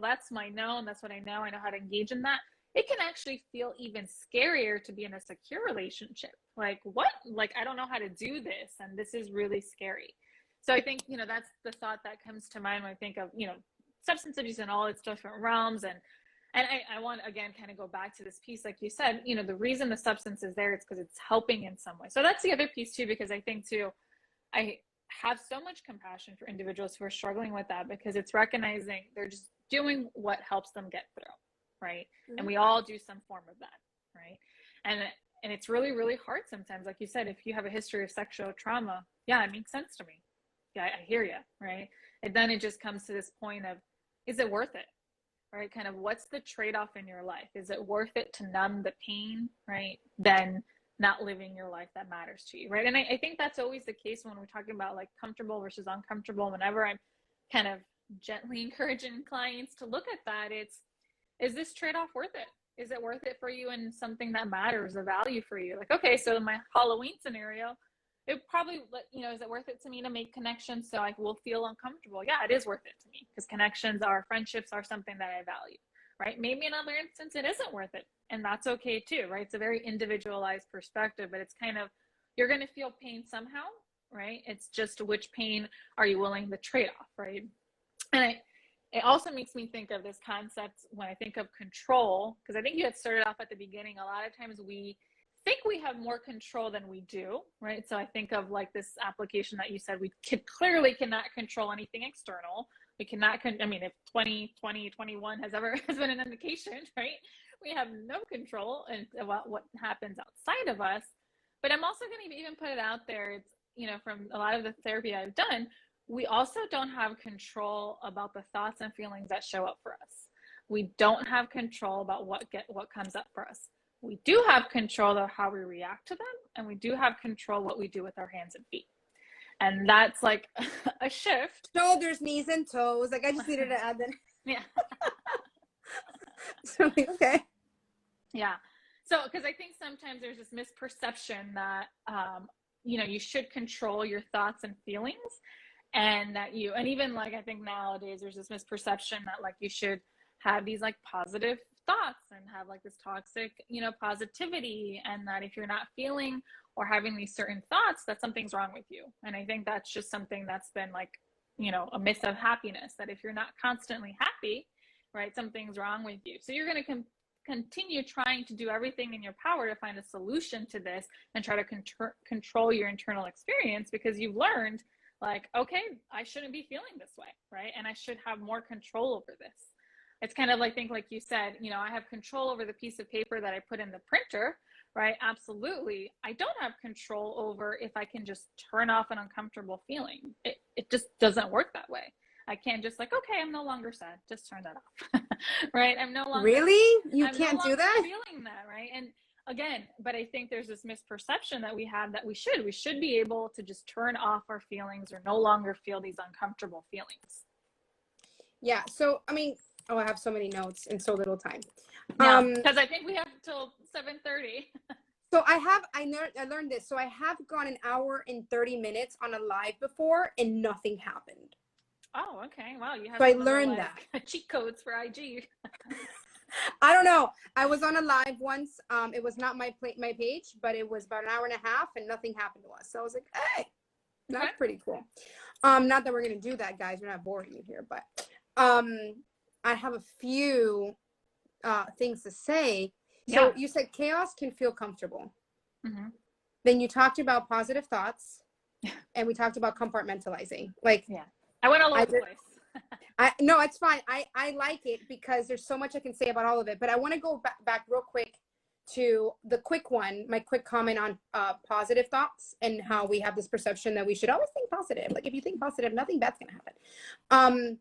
That's my known, that's what I know how to engage in that. It can actually feel even scarier to be in a secure relationship. Like, what? Like, I don't know how to do this, and this is really scary. So I think, that's the thought that comes to mind when I think of, substance abuse and all its different realms. And I want, again, kind of go back to this piece, like you said, the reason the substance is there is because it's helping in some way. So that's the other piece too, because I think too, I have so much compassion for individuals who are struggling with that, because it's recognizing they're just doing what helps them get through. Right. Mm-hmm. And we all do some form of that. Right. And it's really, really hard sometimes. Like you said, if you have a history of sexual trauma, yeah, it makes sense to me. Yeah, I hear you. Right. And then it just comes to this point of, is it worth it? Right. Kind of what's the trade-off in your life? Is it worth it to numb the pain? Right. Then not living your life that matters to you, right? And I think that's always the case when we're talking about like comfortable versus uncomfortable. Whenever I'm kind of gently encouraging clients to look at that, is this trade-off worth it? Is it worth it for you and something that matters, a value for you? Like, okay, so in my Halloween scenario, it probably, you know, is it worth it to me to make connections so I will feel uncomfortable? Yeah, it is worth it to me because connections are, friendships are something that I value, right? Maybe in another instance, it isn't worth it. And that's okay too, right? It's a very individualized perspective, but it's kind of, you're going to feel pain somehow, right? It's just which pain are you willing to trade off, right? And it also makes me think of this concept when I think of control, because I think you had started off at the beginning. A lot of times we think we have more control than we do, right? So I think of like this application that you said, we clearly cannot control anything external. We cannot, I mean, if 2021 has been an indication, right? We have no control about what happens outside of us. But I'm also going to even put it out there. It's, you know, from a lot of the therapy I've done, we also don't have control about the thoughts and feelings that show up for us. We don't have control about what comes up for us. We do have control of how we react to them, and we do have control what we do with our hands and feet. And that's like a shift. Shoulders, knees, and toes. Like I just needed to add that. Yeah. So okay. Yeah. So, because I think sometimes there's this misperception that, you know, you should control your thoughts and feelings, and that and even like, I think nowadays there's this misperception that like you should have these like positive thoughts and have like this toxic, you know, positivity, and that if you're not feeling or having these certain thoughts, that something's wrong with you. And I think that's just something that's been like, you know, a myth of happiness, that if you're not constantly happy, right, something's wrong with you. So you're going to continue trying to do everything in your power to find a solution to this and try to control your internal experience, because you've learned like, okay, I shouldn't be feeling this way, right? And I should have more control over this. It's kind of like, think like you said, you know, I have control over the piece of paper that I put in the printer, right? Absolutely. I don't have control over if I can just turn off an uncomfortable feeling. It just doesn't work that way. I can't just like, okay, I'm no longer sad, just turn that off. Right? I'm no longer Really? You I'm can't no do that? feeling that, right? And again, but I think there's this misperception that we have that we should be able to just turn off our feelings or no longer feel these uncomfortable feelings. Yeah. So I mean, oh, I have so many notes and so little time. Yeah, because I think we have till 7:30. So I learned this. So I have gone an hour and 30 minutes on a live before and nothing happened. Oh, okay. Wow, you have so I little, learned like, that. cheat codes for IG. I don't know. I was on a live once. It was not my page, but it was about an hour and a half and nothing happened to us. So I was like, hey, that's Okay. pretty cool. Not that we're going to do that, guys. We're not boring you here, but I have a few things to say. So Yeah. you said chaos can feel comfortable. Mm-hmm. Then you talked about positive thoughts and we talked about compartmentalizing. Like, yeah, I went all over the place. No, it's fine. I like it because there's so much I can say about all of it, but I want to go back real quick to the my quick comment on positive thoughts and how we have this perception that we should always think positive. Like if you think positive, nothing bad's going to happen.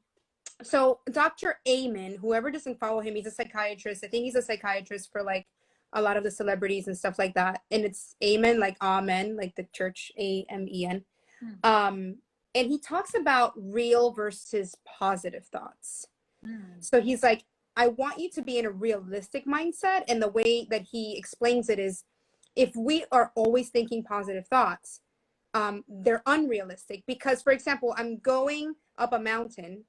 So Dr. Amen, whoever doesn't follow him, he's a psychiatrist. I think he's a psychiatrist for like a lot of the celebrities and stuff like that. And it's Amen, like amen, like the church, Amen. And he talks about real versus positive thoughts. So he's like, I want you to be in a realistic mindset. And the way that he explains it is, if we are always thinking positive thoughts, they're unrealistic. Because, for example, I'm going up a mountain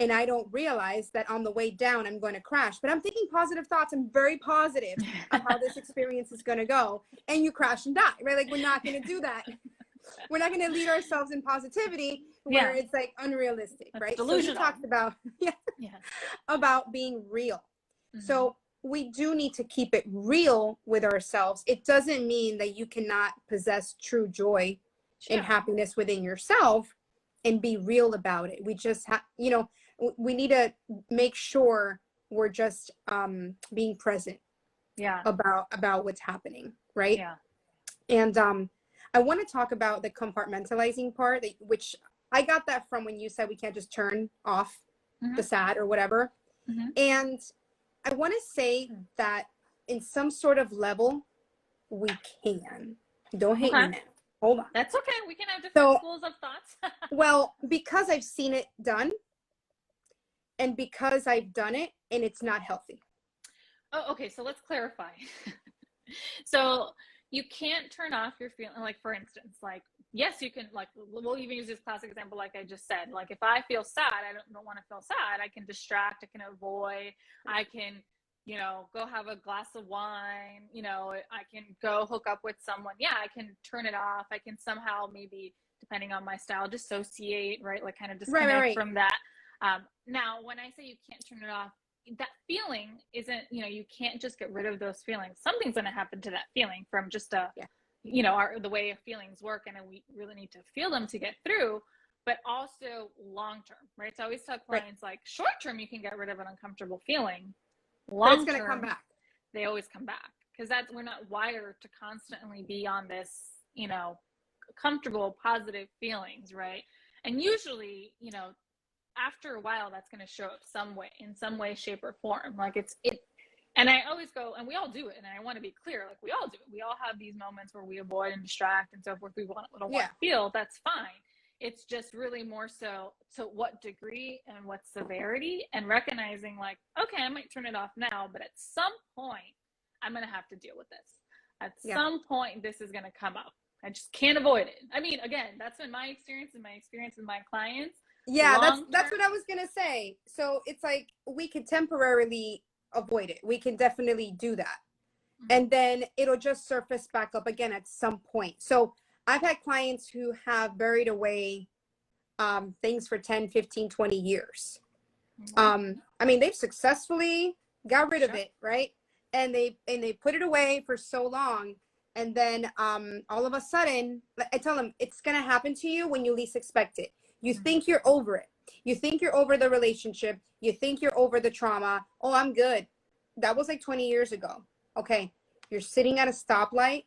and I don't realize that on the way down, I'm going to crash. But I'm thinking positive thoughts. I'm very positive of how this experience is going to go. And you crash and die, right? Like, we're not going to do that. We're not going to lead ourselves in positivity where it's like unrealistic, That's right? delusional. So he talked about, about being real. So we do need to keep it real with ourselves. It doesn't mean that you cannot possess true joy and happiness within yourself and be real about it. We just have, we need to make sure we're just being present about what's happening, right? And I want to talk about the compartmentalizing part, which I got that from when you said we can't just turn off the sad or whatever. And I want to say that in some sort of level, we can. Don't hate Okay. me now. Hold on. That's okay. We can have different So, schools of thoughts. well, because I've seen it done and because I've done it and it's not healthy. Oh, okay. So let's clarify. So you can't turn off your feeling, like for instance, like yes, you can, like we'll even use this classic example, like I just said, like if I feel sad, I don't want to feel sad. I can distract, I can avoid, I can, go have a glass of wine, I can go hook up with someone. Yeah, I can turn it off. I can somehow maybe, depending on my style, dissociate, right? Like kind of disconnect from that. Now, when I say you can't turn it off, that feeling isn't, you can't just get rid of those feelings. Something's going to happen to that feeling from just the way feelings work, and we really need to feel them to get through, but also long term, right? So I always tell clients, like short term you can get rid of an uncomfortable feeling, long term it's going to come back. They always come back, because we're not wired to constantly be on this, comfortable, positive feelings, right? And usually, after a while, that's going to show up in some way, shape, or form. Like and I always go, and we all do it. And I want to be clear, like we all do it. We all have these moments where we avoid and distract and so forth. We don't want to feel. That's fine. It's just really more so to what degree and what severity, and recognizing like, okay, I might turn it off now, but at some point I'm going to have to deal with this. At some point, this is going to come up. I just can't avoid it. I mean, again, that's been my experience with my clients. Yeah, that's what I was gonna say. So it's like we can temporarily avoid it. We can definitely do that. Mm-hmm. And then it'll just surface back up again at some point. So I've had clients who have buried away things for 10, 15, 20 years. Mm-hmm. I mean, they've successfully got rid of it, right? And they put it away for so long. And then all of a sudden, I tell them it's gonna happen to you when you least expect it. You think you're over it. You think you're over the relationship. You think you're over the trauma. Oh, I'm good. That was like 20 years ago. Okay. You're sitting at a stoplight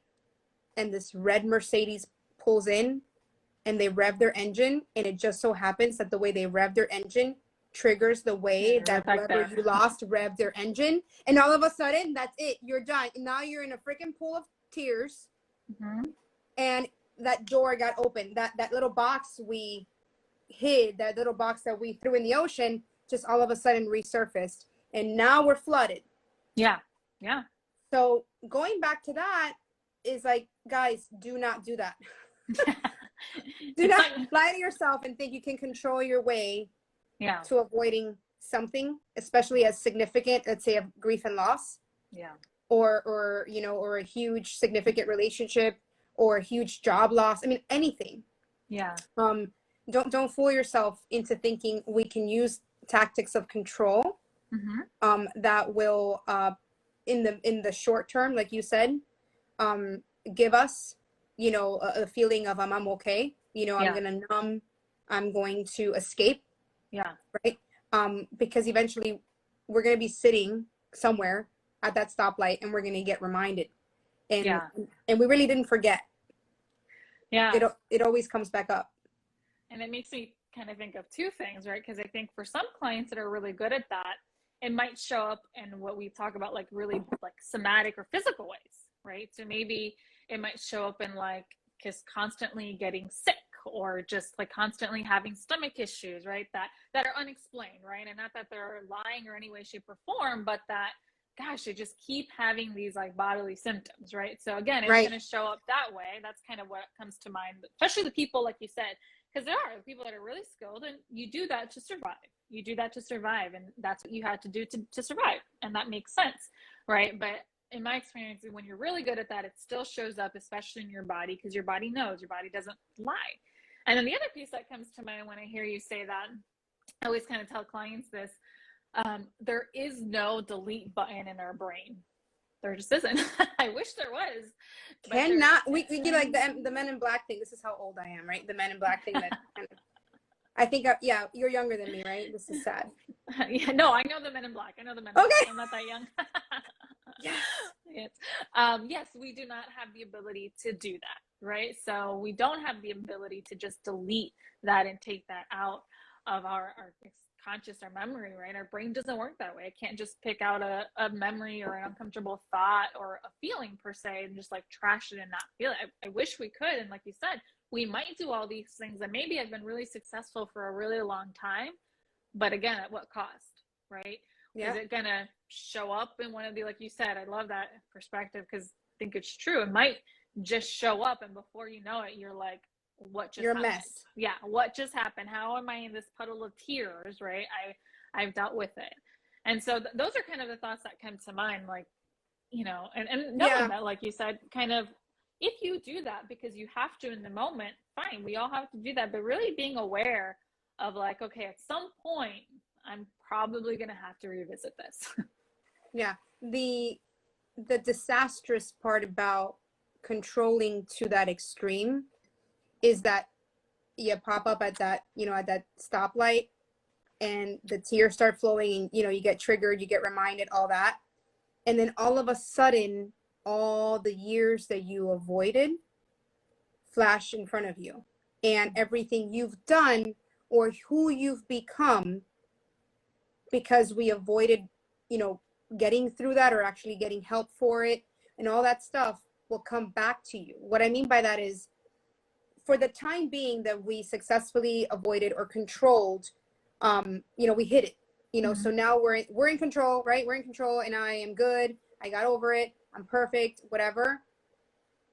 and this red Mercedes pulls in and they rev their engine. And it just so happens that the way they rev their engine triggers the way that whoever you lost revved their engine. And all of a sudden, that's it. You're done. Now you're in a freaking pool of tears. Mm-hmm. And that door got opened. That little box we hid, that little box that we threw in the ocean, just all of a sudden resurfaced, and now we're flooded. Yeah. So going back to that is like, guys, do not do that. Do not lie to yourself and think you can control your way to avoiding something, especially as significant, let's say, of grief and loss. Yeah. Or a huge significant relationship, or a huge job loss. I mean, anything. Yeah. Don't fool yourself into thinking we can use tactics of control. Mm-hmm. That will in the short term, like you said, give us a feeling of I'm okay, I'm gonna numb, I'm going to escape, right, because eventually we're gonna be sitting somewhere at that stoplight and we're gonna get reminded, and we really didn't forget. It always comes back up. And it makes me kind of think of two things, right? Because I think for some clients that are really good at that, it might show up in what we talk about, like really like somatic or physical ways, right? So maybe it might show up in like just constantly getting sick, or just like constantly having stomach issues, right? That are unexplained, right? And not that they're lying or any way, shape, or form, but that, gosh, they just keep having these like bodily symptoms, right? So again, it's going to show up that way. That's kind of what comes to mind, especially the people, like you said, because there are people that are really skilled, and you do that to survive. You do that to survive, and that's what you had to do to survive, and that makes sense, right? But in my experience, when you're really good at that, it still shows up, especially in your body, because your body knows, your body doesn't lie. And then the other piece that comes to mind when I hear you say that, I always kind of tell clients this, there is no delete button in our brain. There just isn't. I wish there was. Cannot. We do like the Men in Black thing. This is how old I am, right? The Men in Black thing that kind of, I think, you're younger than me, right? This is sad. No, I know the Men in Black. I know the Men in Black. I'm not that young. Yes. Yes, we do not have the ability to do that, right? So we don't have the ability to just delete that and take that out of our conscious or memory, right? Our brain doesn't work that way. It can't just pick out a memory or an uncomfortable thought or a feeling per se and just like trash it and not feel it. I wish we could. And like you said, we might do all these things that maybe have been really successful for a really long time, but again, at what cost, right? Yeah. Is it gonna show up in one of the, like you said, I love that perspective because I think it's true. It might just show up and before you know it, you're like, what just You're a happened? mess. Yeah, what just happened? How am I in this puddle of tears, right? I've dealt with it. And so those are kind of the thoughts that come to mind, like, you know, and knowing that, like you said, kind of, if you do that because you have to in the moment, fine, we all have to do that, but really being aware of like, okay, at some point, I'm probably going to have to revisit this. Yeah. The disastrous part about controlling to that extreme is that you pop up at that, you know, at that stoplight and the tears start flowing and, you know, you get triggered, you get reminded, all that. And then all of a sudden, all the years that you avoided flash in front of you. And everything you've done or who you've become because we avoided, you know, getting through that or actually getting help for it and all that stuff will come back to you. What I mean by that is, for the time being that we successfully avoided or controlled, you know, we hit it, you know, so now we're in control, right? We're in control and I am good. I got over it. I'm perfect, whatever.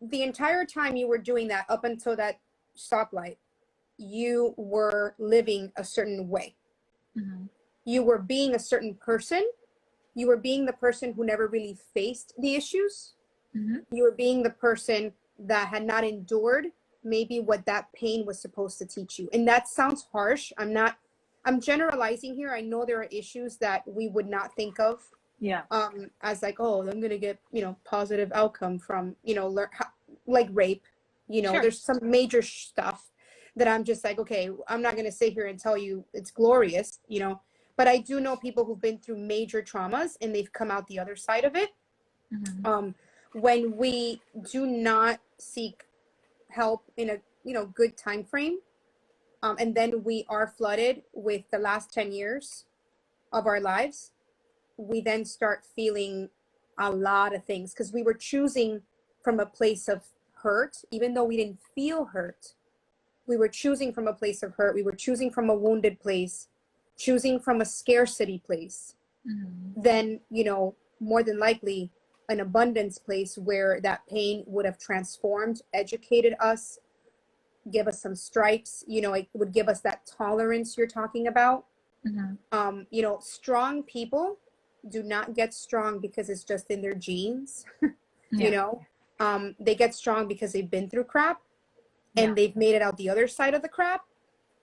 The entire time you were doing that up until that stoplight, you were living a certain way. You were being a certain person. You were being the person who never really faced the issues. You were being the person that had not endured maybe what that pain was supposed to teach you. And that sounds harsh. I'm generalizing here. I know there are issues that we would not think of as like, oh, I'm going to get, you know, positive outcome from, you know, like rape, you know, there's some major stuff that I'm just like, okay, I'm not going to sit here and tell you it's glorious, you know, but I do know people who've been through major traumas and they've come out the other side of it. When we do not seek help in a, you know, good time frame, and then we are flooded with the last 10 years of our lives, we then start feeling a lot of things because we were choosing from a place of hurt. Even though we didn't feel hurt, we were choosing from a place of hurt. We were choosing from a wounded place, choosing from a scarcity place. Then, you know, more than likely an abundance place where that pain would have transformed, educated us, give us some stripes, you know, it would give us that tolerance you're talking about. You know, strong people do not get strong because it's just in their genes. You know, they get strong because they've been through crap and they've made it out the other side of the crap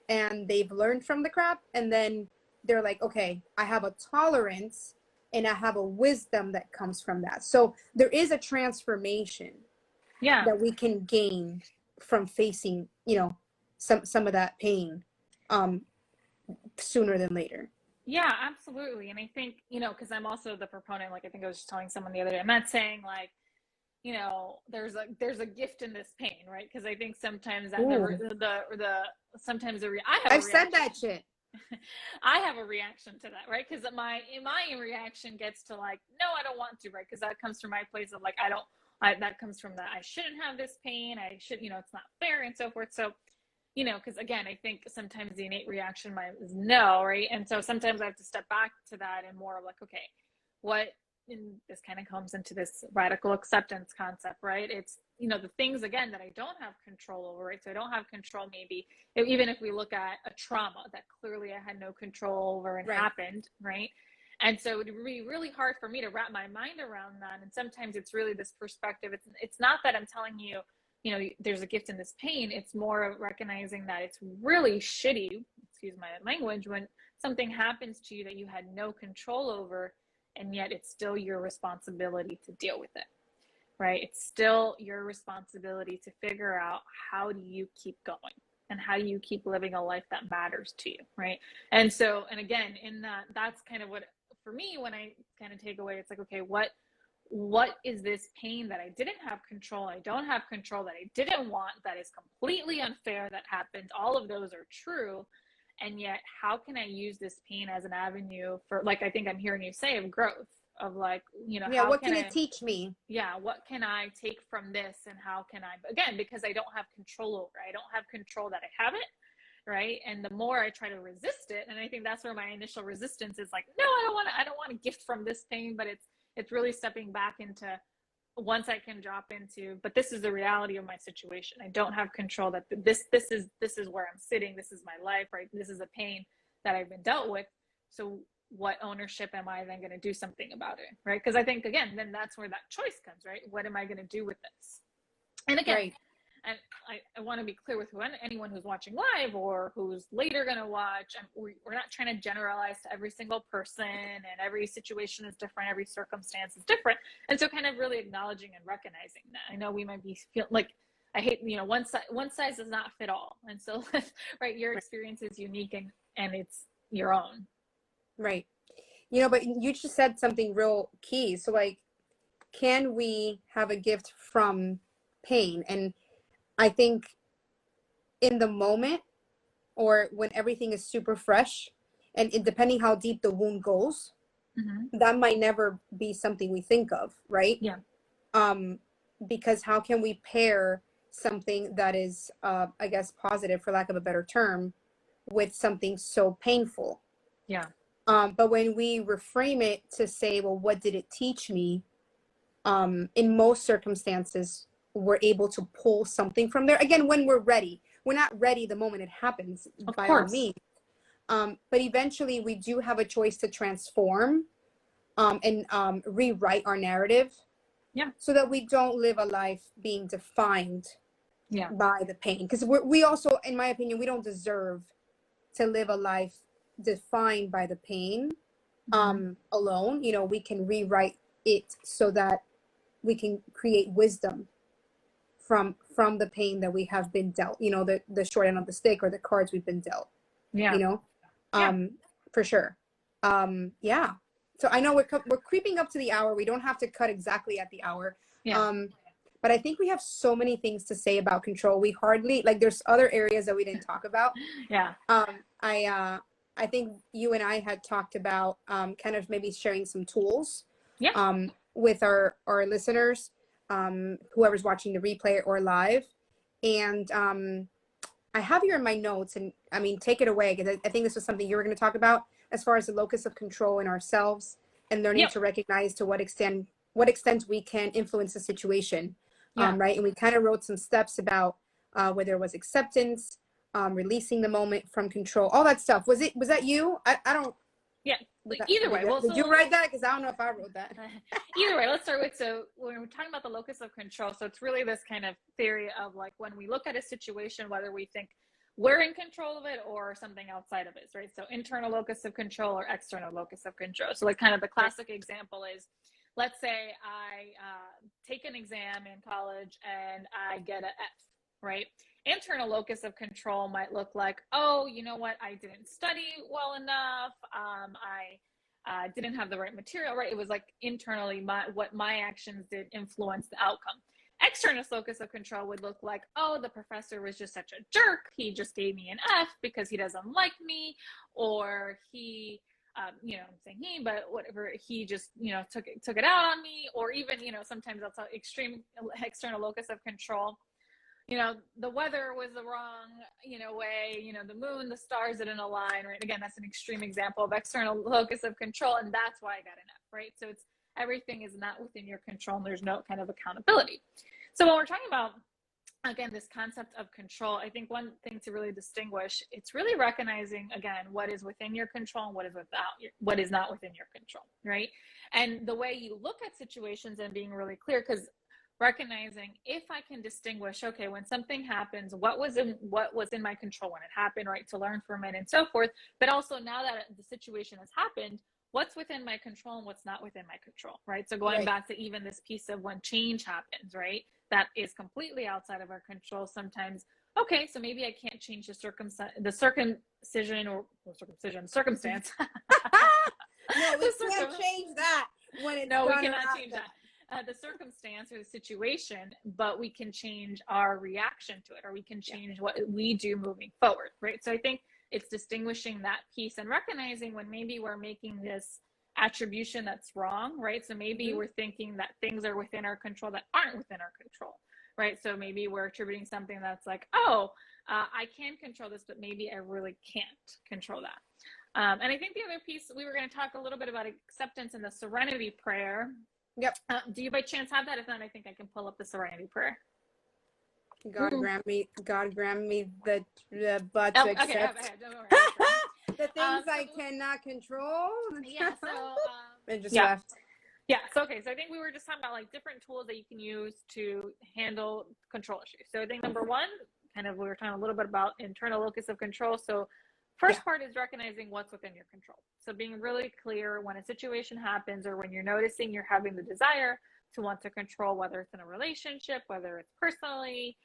and they've learned from the crap. And then they're like, okay, I have a tolerance and I have a wisdom that comes from that. So there is a transformation that we can gain from facing, you know, some of that pain sooner than later. Yeah, absolutely. And I think, you know, because I'm also the proponent, like I think I was just telling someone the other day, I'm not saying like, you know, there's a gift in this pain, right? Because I think sometimes that I've said that shit. I have a reaction to that, right? Because my reaction gets to like, no, I don't want to, right? Because that comes from my place of like, that comes from that I shouldn't have this pain. I should, you know, it's not fair and so forth. So, you know, because again, I think sometimes the innate reaction is no, right? And so sometimes I have to step back to that and more like, okay, and this kind of comes into this radical acceptance concept, right? It's, you know, the things again that I don't have control over, right? So I don't have control, maybe even if we look at a trauma that clearly I had no control over and happened, right? And so it would be really hard for me to wrap my mind around that. And sometimes it's really this perspective. It's not that I'm telling you, you know, there's a gift in this pain. It's more of recognizing that it's really shitty, excuse my language, when something happens to you that you had no control over, and yet it's still your responsibility to deal with it, right? It's still your responsibility to figure out how do you keep going and how do you keep living a life that matters to you, right? And so, and again, in that's kind of what, for me, when I kind of take away, it's like, okay, what is this pain that I didn't have control, I don't have control, that I didn't want, that is completely unfair, that happened? All of those are true. And yet, how can I use this pain as an avenue for, like, I think I'm hearing you say, of growth, of like, you know, Yeah, how what can can I, it teach me? yeah, what can I take from this, and how can I, again, because I don't have control over it. I don't have control that I have it, right? And the more I try to resist it, and I think that's where my initial resistance is like, no, I don't want to gift from this pain, but it's really stepping back into, once I can drop into, but this is the reality of my situation. I don't have control, that this is where I'm sitting, this is my life, right? This is a pain that I've been dealt with. So what ownership am I then going to do something about it, right? Because I think, again, then that's where that choice comes, right? What am I going to do with this? And again, Right. and I want to be clear with anyone who's watching live or who's later going to watch, and we're not trying to generalize to every single person, and every situation is different, every circumstance is different. And so kind of really acknowledging and recognizing that. I know we might be feel like, I hate, you know, one size does not fit all. And so, right, your experience is unique, and it's your own. Right. You know, but you just said something real key. So like, can we have a gift from pain? And I think in the moment, or when everything is super fresh, and depending how deep the wound goes, that might never be something we think of, right? Yeah. Because how can we pair something that is, I guess, positive, for lack of a better term, with something so painful? Yeah. But when we reframe it to say, well, what did it teach me? In most circumstances, we're able to pull something from there. Again, when we're ready. We're not ready the moment it happens, Of by course. all means. But eventually we do have a choice to transform and rewrite our narrative. Yeah. So that we don't live a life being defined Yeah. by the pain. Because we also, in my opinion, we don't deserve to live a life defined by the pain alone. You know, we can rewrite it so that we can create wisdom from the pain that we have been dealt, you know, the short end of the stick, or the cards we've been dealt. Yeah. You know, for sure. Yeah. So I know we're creeping up to the hour. We don't have to cut exactly at the hour. Yeah. But I think we have so many things to say about control. We hardly, like, there's other areas that we didn't talk about. Yeah. I think you and I had talked about kind of maybe sharing some tools with our listeners, whoever's watching the replay or live. And I have here in my notes, and I mean, take it away, because I think this was something you were going to talk about, as far as the locus of control in ourselves, and learning to recognize to what extent we can influence the situation. Right. And we kind of wrote some steps about whether it was acceptance, releasing the moment from control, all that stuff. Was that you? I don't. Yeah. Either way. Did you write that? Because I don't know if I wrote that. Either way, let's start with, so when we're talking about the locus of control, so it's really this kind of theory of like, when we look at a situation, whether we think we're in control of it or something outside of it, right? So internal locus of control or external locus of control. So like, kind of the classic example is, let's say I take an exam in college and I get an F, right? Internal locus of control might look like, oh, you know what? I didn't study well enough. I didn't have the right material, right? It was like internally, what my actions did influence the outcome. External locus of control would look like, oh, the professor was just such a jerk. He just gave me an F because he doesn't like me, or he, you know, I'm saying he, but whatever, he just, you know, took it out on me. Or even, you know, sometimes that's an extreme external locus of control. You know, the weather was the wrong, you know, way, you know, the moon, the stars didn't align, right? Again, that's an extreme example of external locus of control, and that's why I got an F, right? So it's, everything is not within your control, and there's no kind of accountability. So when we're talking about, again, this concept of control, I think one thing to really distinguish, it's really recognizing, again, what is within your control and what is not within your control, right? And the way you look at situations and being really clear, because recognizing, if I can distinguish, okay, when something happens, what was in my control when it happened, right, to learn from it and so forth. But also, now that the situation has happened, what's within my control and what's not within my control, right? So going back to even this piece of when change happens, right, that is completely outside of our control sometimes. Okay, so maybe I can't change the circumstance. No, we can't change that when it's no, we cannot change that. The circumstance or the situation, but we can change our reaction to it, or we can change what we do moving forward, right? So I think it's distinguishing that piece and recognizing when maybe we're making this attribution that's wrong, right? So maybe we're thinking that things are within our control that aren't within our control, right? So maybe we're attributing something that's like, oh, I can control this, but maybe I really can't control that. And I think the other piece, we were going to talk a little bit about acceptance and the serenity prayer. Yep. Do you by chance have that? If not, I think I can pull up the serenity prayer. God grant me the butt to accept. Okay, don't worry. The things I cannot control. Yeah, so and just left. Yeah, so okay, so I think we were just talking about like different tools that you can use to handle control issues. So I think number one, kind of we were talking a little bit about internal locus of control. So first part is recognizing what's within your control. So being really clear when a situation happens or when you're noticing you're having the desire to want to control, whether it's in a relationship, whether it's personally,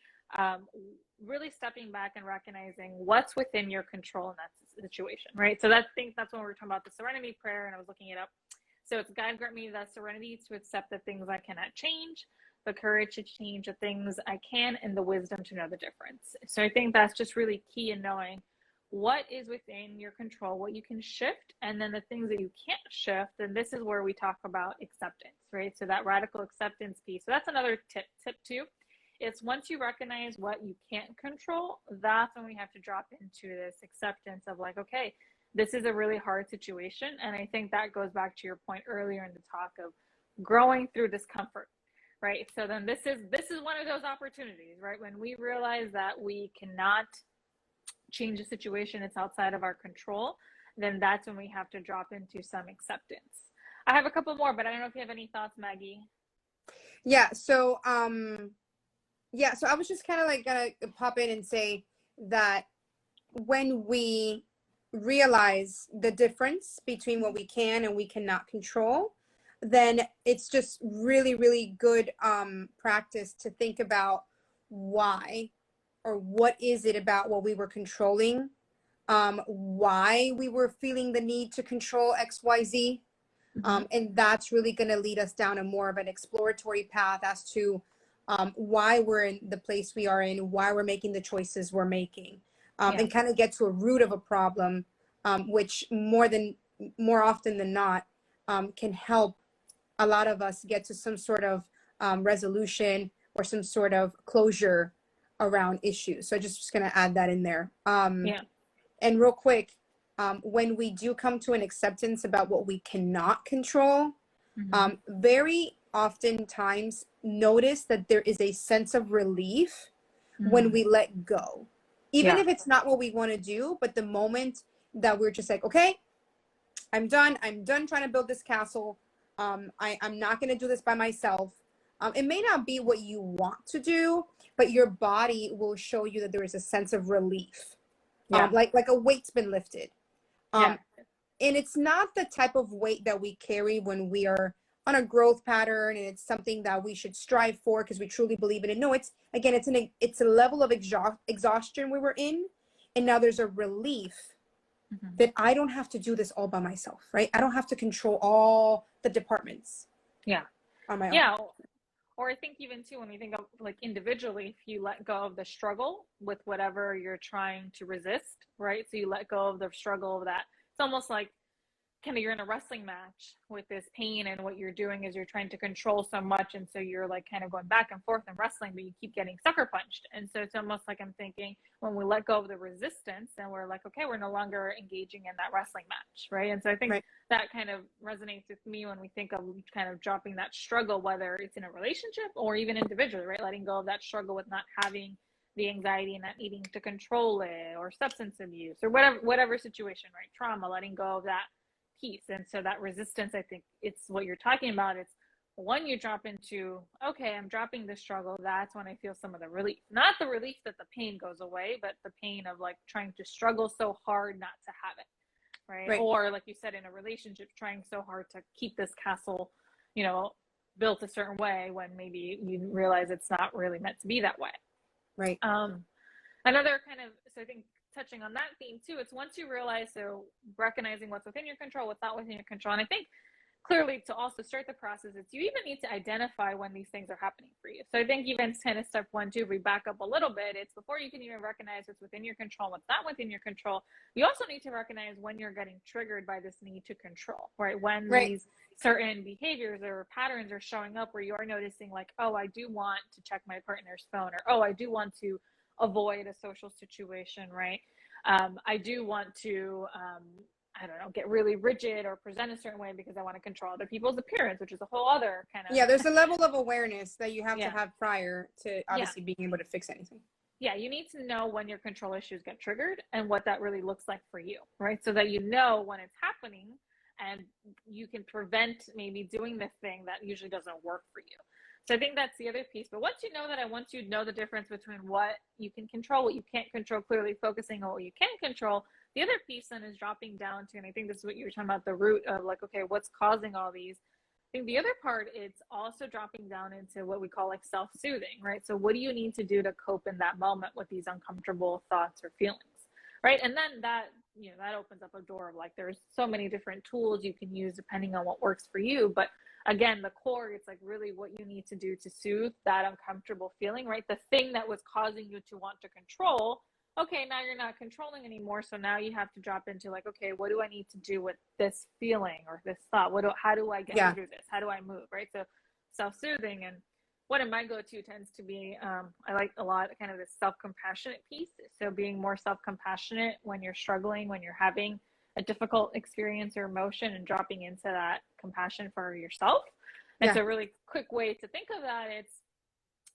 really stepping back and recognizing what's within your control in that situation, right? So I think that's when we were talking about the serenity prayer, and I was looking it up. So it's God grant me the serenity to accept the things I cannot change, the courage to change the things I can, and the wisdom to know the difference. So I think that's just really key in knowing what is within your control, what you can shift, and then the things that you can't shift. And this is where we talk about acceptance, right? So that radical acceptance piece. So that's another tip too. It's once you recognize what you can't control, that's when we have to drop into this acceptance of like, okay, this is a really hard situation. And I think that goes back to your point earlier in the talk of growing through discomfort, right? So then this is one of those opportunities, right? When we realize that we cannot change the situation, it's outside of our control, then that's when we have to drop into some acceptance. I have a couple more, but I don't know if you have any thoughts, Maggie. So I was just kind of like gonna pop in and say that when we realize the difference between what we can and we cannot control, then it's just really, really good practice to think about why or what is it about what we were controlling, why we were feeling the need to control XYZ. And that's really going to lead us down a more of an exploratory path as to why we're in the place we are in, why we're making the choices we're making, and kind of get to a root of a problem, which more often than not can help a lot of us get to some sort of resolution or some sort of closure around issues. So I just going to add that in there. And real quick, when we do come to an acceptance about what we cannot control, very oftentimes notice that there is a sense of relief when we let go, even if it's not what we want to do. But the moment that we're just like, okay, I'm done trying to build this castle. I'm not going to do this by myself. It may not be what you want to do, but your body will show you that there is a sense of relief, like a weight's been lifted. And it's not the type of weight that we carry when we are on a growth pattern and it's something that we should strive for because we truly believe in it. No, it's a level of exhaustion we were in, and now there's a relief that I don't have to do this all by myself, right? I don't have to control all the departments on my own. Or I think even too, when we think of like individually, if you let go of the struggle with whatever you're trying to resist, right? So you let go of the struggle of that. It's almost like kind of you're in a wrestling match with this pain, and what you're doing is you're trying to control so much, and so you're like kind of going back and forth and wrestling, but you keep getting sucker punched. And so it's almost like I'm thinking when we let go of the resistance and we're like, okay, we're no longer engaging in that wrestling match, right? And so I think that kind of resonates with me when we think of kind of dropping that struggle, whether it's in a relationship or even individually, right? Letting go of that struggle with not having the anxiety and not needing to control it, or substance abuse, or whatever situation, right? Trauma, letting go of that piece. And so that resistance, I think it's what you're talking about. It's when you drop into, okay, I'm dropping the struggle, that's when I feel some of the relief. Not the relief that the pain goes away, but the pain of like trying to struggle so hard not to have it, right? Or like you said, in a relationship, trying so hard to keep this castle, built a certain way when maybe you realize it's not really meant to be that way. Right. Another kind of, so I think touching on that theme too, it's once you realize, so recognizing what's within your control, what's not within your control. And I think clearly, to also start the process, it's you even need to identify when these things are happening for you. So I think even kind of step 1, 2, we back up a little bit. It's before you can even recognize what's within your control, what's not within your control. You also need to recognize when you're getting triggered by this need to control, right? When Right. these certain behaviors or patterns are showing up where you are noticing like, oh, I do want to check my partner's phone, or, oh, I do want to avoid a social situation, right? I do want to, I don't know, get really rigid or present a certain way because I want to control other people's appearance, which is a whole other kind of. Yeah, there's a level of awareness that you have to Yeah. have prior to obviously being able to fix anything. Yeah, you need to know when your control issues get triggered and what that really looks like for you, right? So that you know when it's happening and you can prevent maybe doing the thing that usually doesn't work for you. So I think that's the other piece. But once you know that, and once you know the difference between what you can control, what you can't control, clearly focusing on what you can control, the other piece then is dropping down to, and I think this is what you were talking about, the root of like, okay, what's causing all these? I think the other part, it's also dropping down into what we call like self-soothing, right? So what do you need to do to cope in that moment with these uncomfortable thoughts or feelings, right? And then that, you know, that opens up a door of like, there's so many different tools you can use depending on what works for you. But again, the core, it's like really what you need to do to soothe that uncomfortable feeling, right? The thing that was causing you to want to control. Okay, now you're not controlling anymore. So now you have to drop into like, okay, what do I need to do with this feeling or this thought? How do I get through this? How do I move? Right. So self-soothing. And one of my go-to tends to be, I like a lot kind of this self-compassionate piece. So being more self-compassionate when you're struggling, when you're having a difficult experience or emotion, and dropping into that compassion for yourself. It's a really quick way to think of that. It's,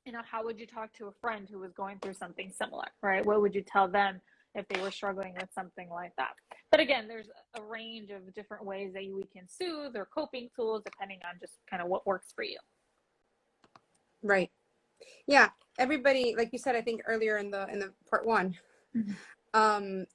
you know, how would you talk to a friend who was going through something similar, right? What would you tell them if they were struggling with something like that? But again, there's a range of different ways that we can soothe or coping tools depending on just kind of what works for you. Right. Yeah. Everybody, like you said, I think earlier in the part 1,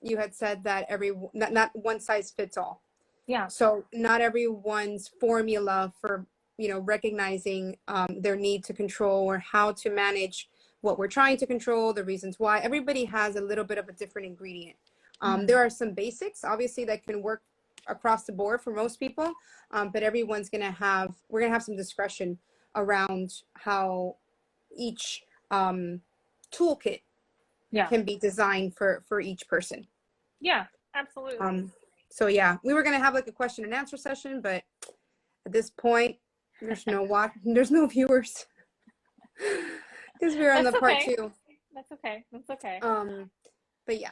you had said that not one size fits all. Yeah. So not everyone's formula for, you know, recognizing their need to control or how to manage what we're trying to control, the reasons why. Everybody has a little bit of a different ingredient. There are some basics, obviously, that can work across the board for most people, but we're going to have some discretion around how each toolkit can be designed for each person. Yeah, absolutely. So yeah, we were going to have like a question and answer session, but at this point, there's no viewers because we're on the part 2. That's okay. But yeah.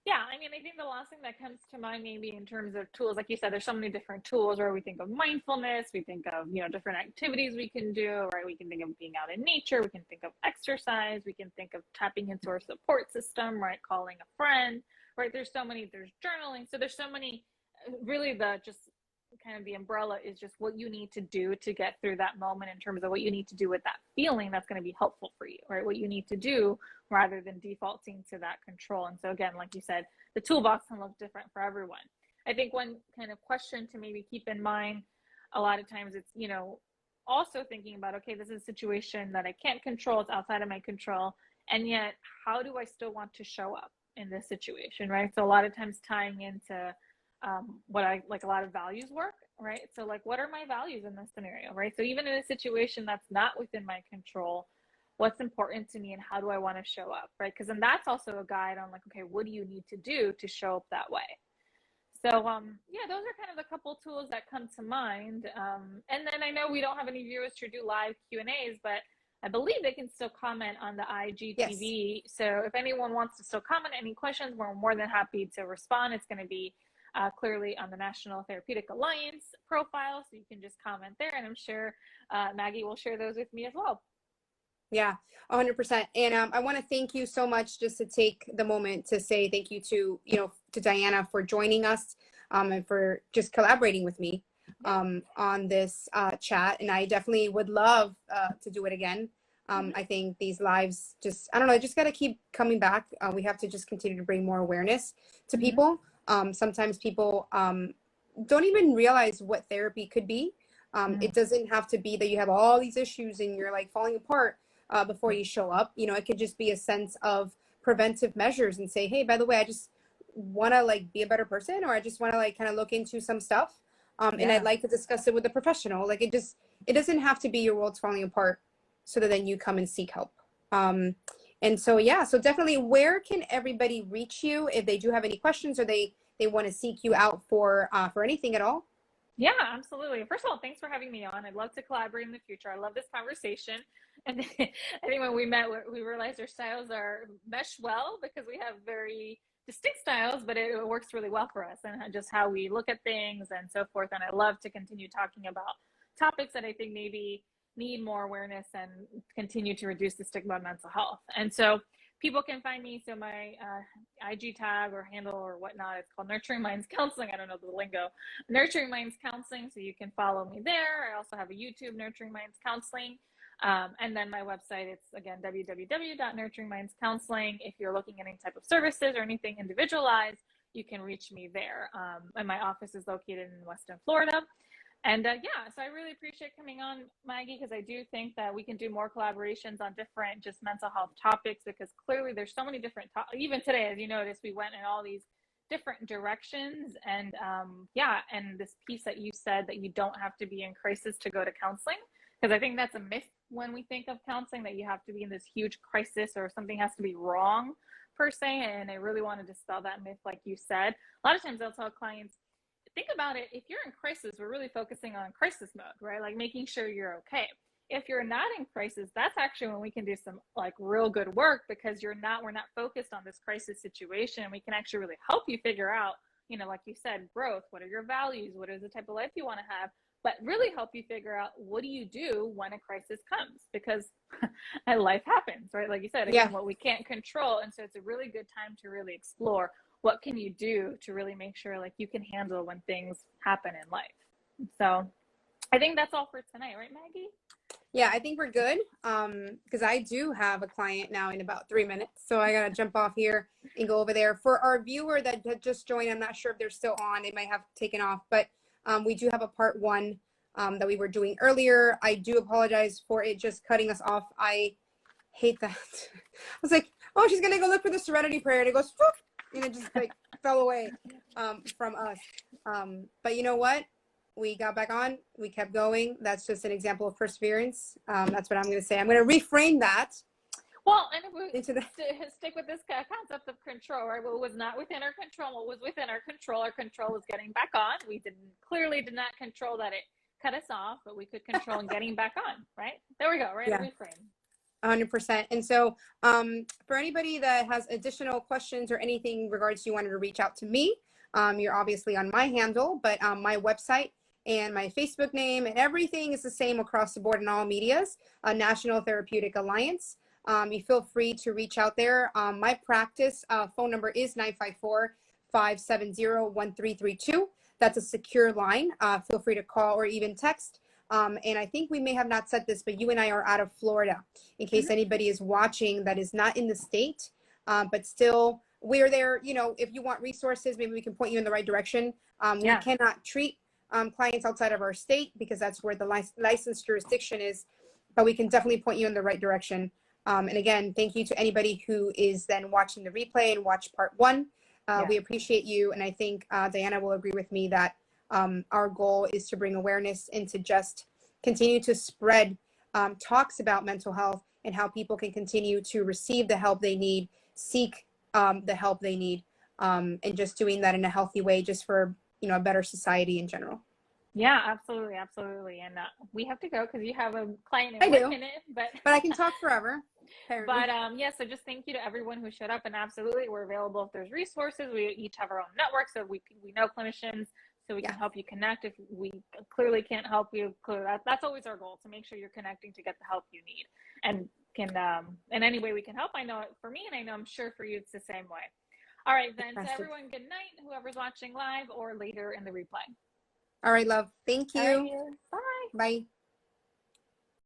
Yeah, I mean, I think the last thing that comes to mind maybe in terms of tools, like you said, there's so many different tools, where we think of mindfulness, we think of, you know, different activities we can do, right? We can think of being out in nature, we can think of exercise, we can think of tapping into our support system, right? Calling a friend, right? There's journaling. So there's so many, really just kind of the umbrella is just what you need to do to get through that moment in terms of what you need to do with that feeling that's going to be helpful for you, right? What you need to do rather than defaulting to that control. And so again, like you said, the toolbox can look different for everyone. I think one kind of question to maybe keep in mind, a lot of times it's, you know, also thinking about, okay, this is a situation that I can't control, it's outside of my control, and yet how do I still want to show up in this situation, right? So a lot of times tying into what I like, a lot of values work, right? So like, what are my values in this scenario, right? So even in a situation that's not within my control, what's important to me and how do I want to show up, right? Because then that's also a guide on like, okay, what do you need to do to show up that way? So yeah, those are kind of the couple tools that come to mind. And then I know we don't have any viewers to do live Q&As, but I believe they can still comment on the IGTV. Yes. So if anyone wants to still comment any questions, we're more than happy to respond. It's going to be clearly on the National Therapeutic Alliance profile, so you can just comment there, and I'm sure Maggie will share those with me as well. Yeah, 100%. And I want to thank you so much, just to take the moment to say thank you to Diana for joining us and for just collaborating with me on this chat. And I definitely would love to do it again. I think these lives just got to keep coming back. We have to just continue to bring more awareness to people. Sometimes people don't even realize what therapy could be. It doesn't have to be that you have all these issues and you're like falling apart before you show up. You know, it could just be a sense of preventive measures and say, hey, by the way, I just want to like be a better person, or I just want to like kind of look into some stuff. And I'd like to discuss it with a professional. Like it doesn't have to be your world's falling apart so that then you come and seek help. And so, yeah, so definitely, where can everybody reach you if they do have any questions or they want to seek you out for anything at all? Yeah, absolutely. First of all, thanks for having me on. I'd love to collaborate in the future. I love this conversation. And I think when we met, we realized our styles are mesh well because we have very distinct styles, but it works really well for us and just how we look at things and so forth. And I love to continue talking about topics that I think maybe need more awareness and continue to reduce the stigma of mental health. And so people can find me. So my IG tag or handle or whatnot, it's called Nurturing Minds Counseling. I don't know the lingo. Nurturing Minds Counseling. So you can follow me there. I also have a YouTube, Nurturing Minds Counseling. And then my website, it's again, www.nurturingmindscounseling. If you're looking at any type of services or anything individualized, you can reach me there. And my office is located in Weston, Florida. And yeah, so I really appreciate coming on, Maggie, because I do think that we can do more collaborations on different just mental health topics, because clearly there's so many different even today, as you noticed, we went in all these different directions. And yeah, and this piece that you said that you don't have to be in crisis to go to counseling, because I think that's a myth when we think of counseling, that you have to be in this huge crisis or something has to be wrong per se. And I really want to dispel that myth, like you said. A lot of times I'll tell clients, think about it, if you're in crisis, we're really focusing on crisis mode, right? Like making sure you're okay. If you're not in crisis, that's actually when we can do some like real good work, because we're not focused on this crisis situation. We can actually really help you figure out, you know, like you said, growth, what are your values, what is the type of life you want to have, but really help you figure out what do you do when a crisis comes, because life happens, right? Like you said, again, what we can't control. And so it's a really good time to really explore what can you do to really make sure like you can handle when things happen in life. So I think that's all for tonight, right, Maggie? Yeah, I think we're good. Because I do have a client now in about 3 minutes. So I got to jump off here and go over there. For our viewer that just joined, I'm not sure if they're still on. They might have taken off, but we do have a part 1 that we were doing earlier. I do apologize for it just cutting us off. I hate that. I was like, oh, she's going to go look for the Serenity Prayer. And it goes, whoop, and it just like fell away from us. But you know what? We got back on. We kept going. That's just an example of perseverance. That's what I'm going to say. I'm going to reframe that. Well, and if we stick with this concept of control, right? What was not within our control, what was within our control was getting back on. We clearly did not control that it cut us off, but we could control and getting back on, right? There we go, right? Yeah. Reframe. 100%. And so for anybody that has additional questions or anything in regards, you wanted to reach out to me, you're obviously on my handle, but my website and my Facebook name and everything is the same across the board in all medias, National Therapeutic Alliance. You feel free to reach out there. My practice phone number is 954-570-1332. That's a secure line. Feel free to call or even text. And I think we may have not said this, but you and I are out of Florida, in case anybody is watching that is not in the state, but still we're there. You know, if you want resources, maybe we can point you in the right direction. We cannot treat clients outside of our state because that's where the licensed jurisdiction is, but we can definitely point you in the right direction. And again, thank you to anybody who is then watching the replay and watch part 1. We appreciate you. And I think Diana will agree with me that our goal is to bring awareness and to just continue to spread talks about mental health and how people can continue to receive the help they need, seek the help they need, and just doing that in a healthy way, just for, you know, a better society in general. Yeah, absolutely. Absolutely. And we have to go because you have a client in 1 minute, but I can talk forever. Apparently. But yeah, so just thank you to everyone who showed up, and absolutely, we're available if there's resources. We each have our own network, so we know clinicians, so we can help you connect. If we clearly can't help you, that's always our goal, to make sure you're connecting to get the help you need, and can in any way we can help. I know for me, and I know I'm sure for you, it's the same way. All right, then. So everyone, good night. Whoever's watching live or later in the replay. All right, love. Thank you. Bye. Bye.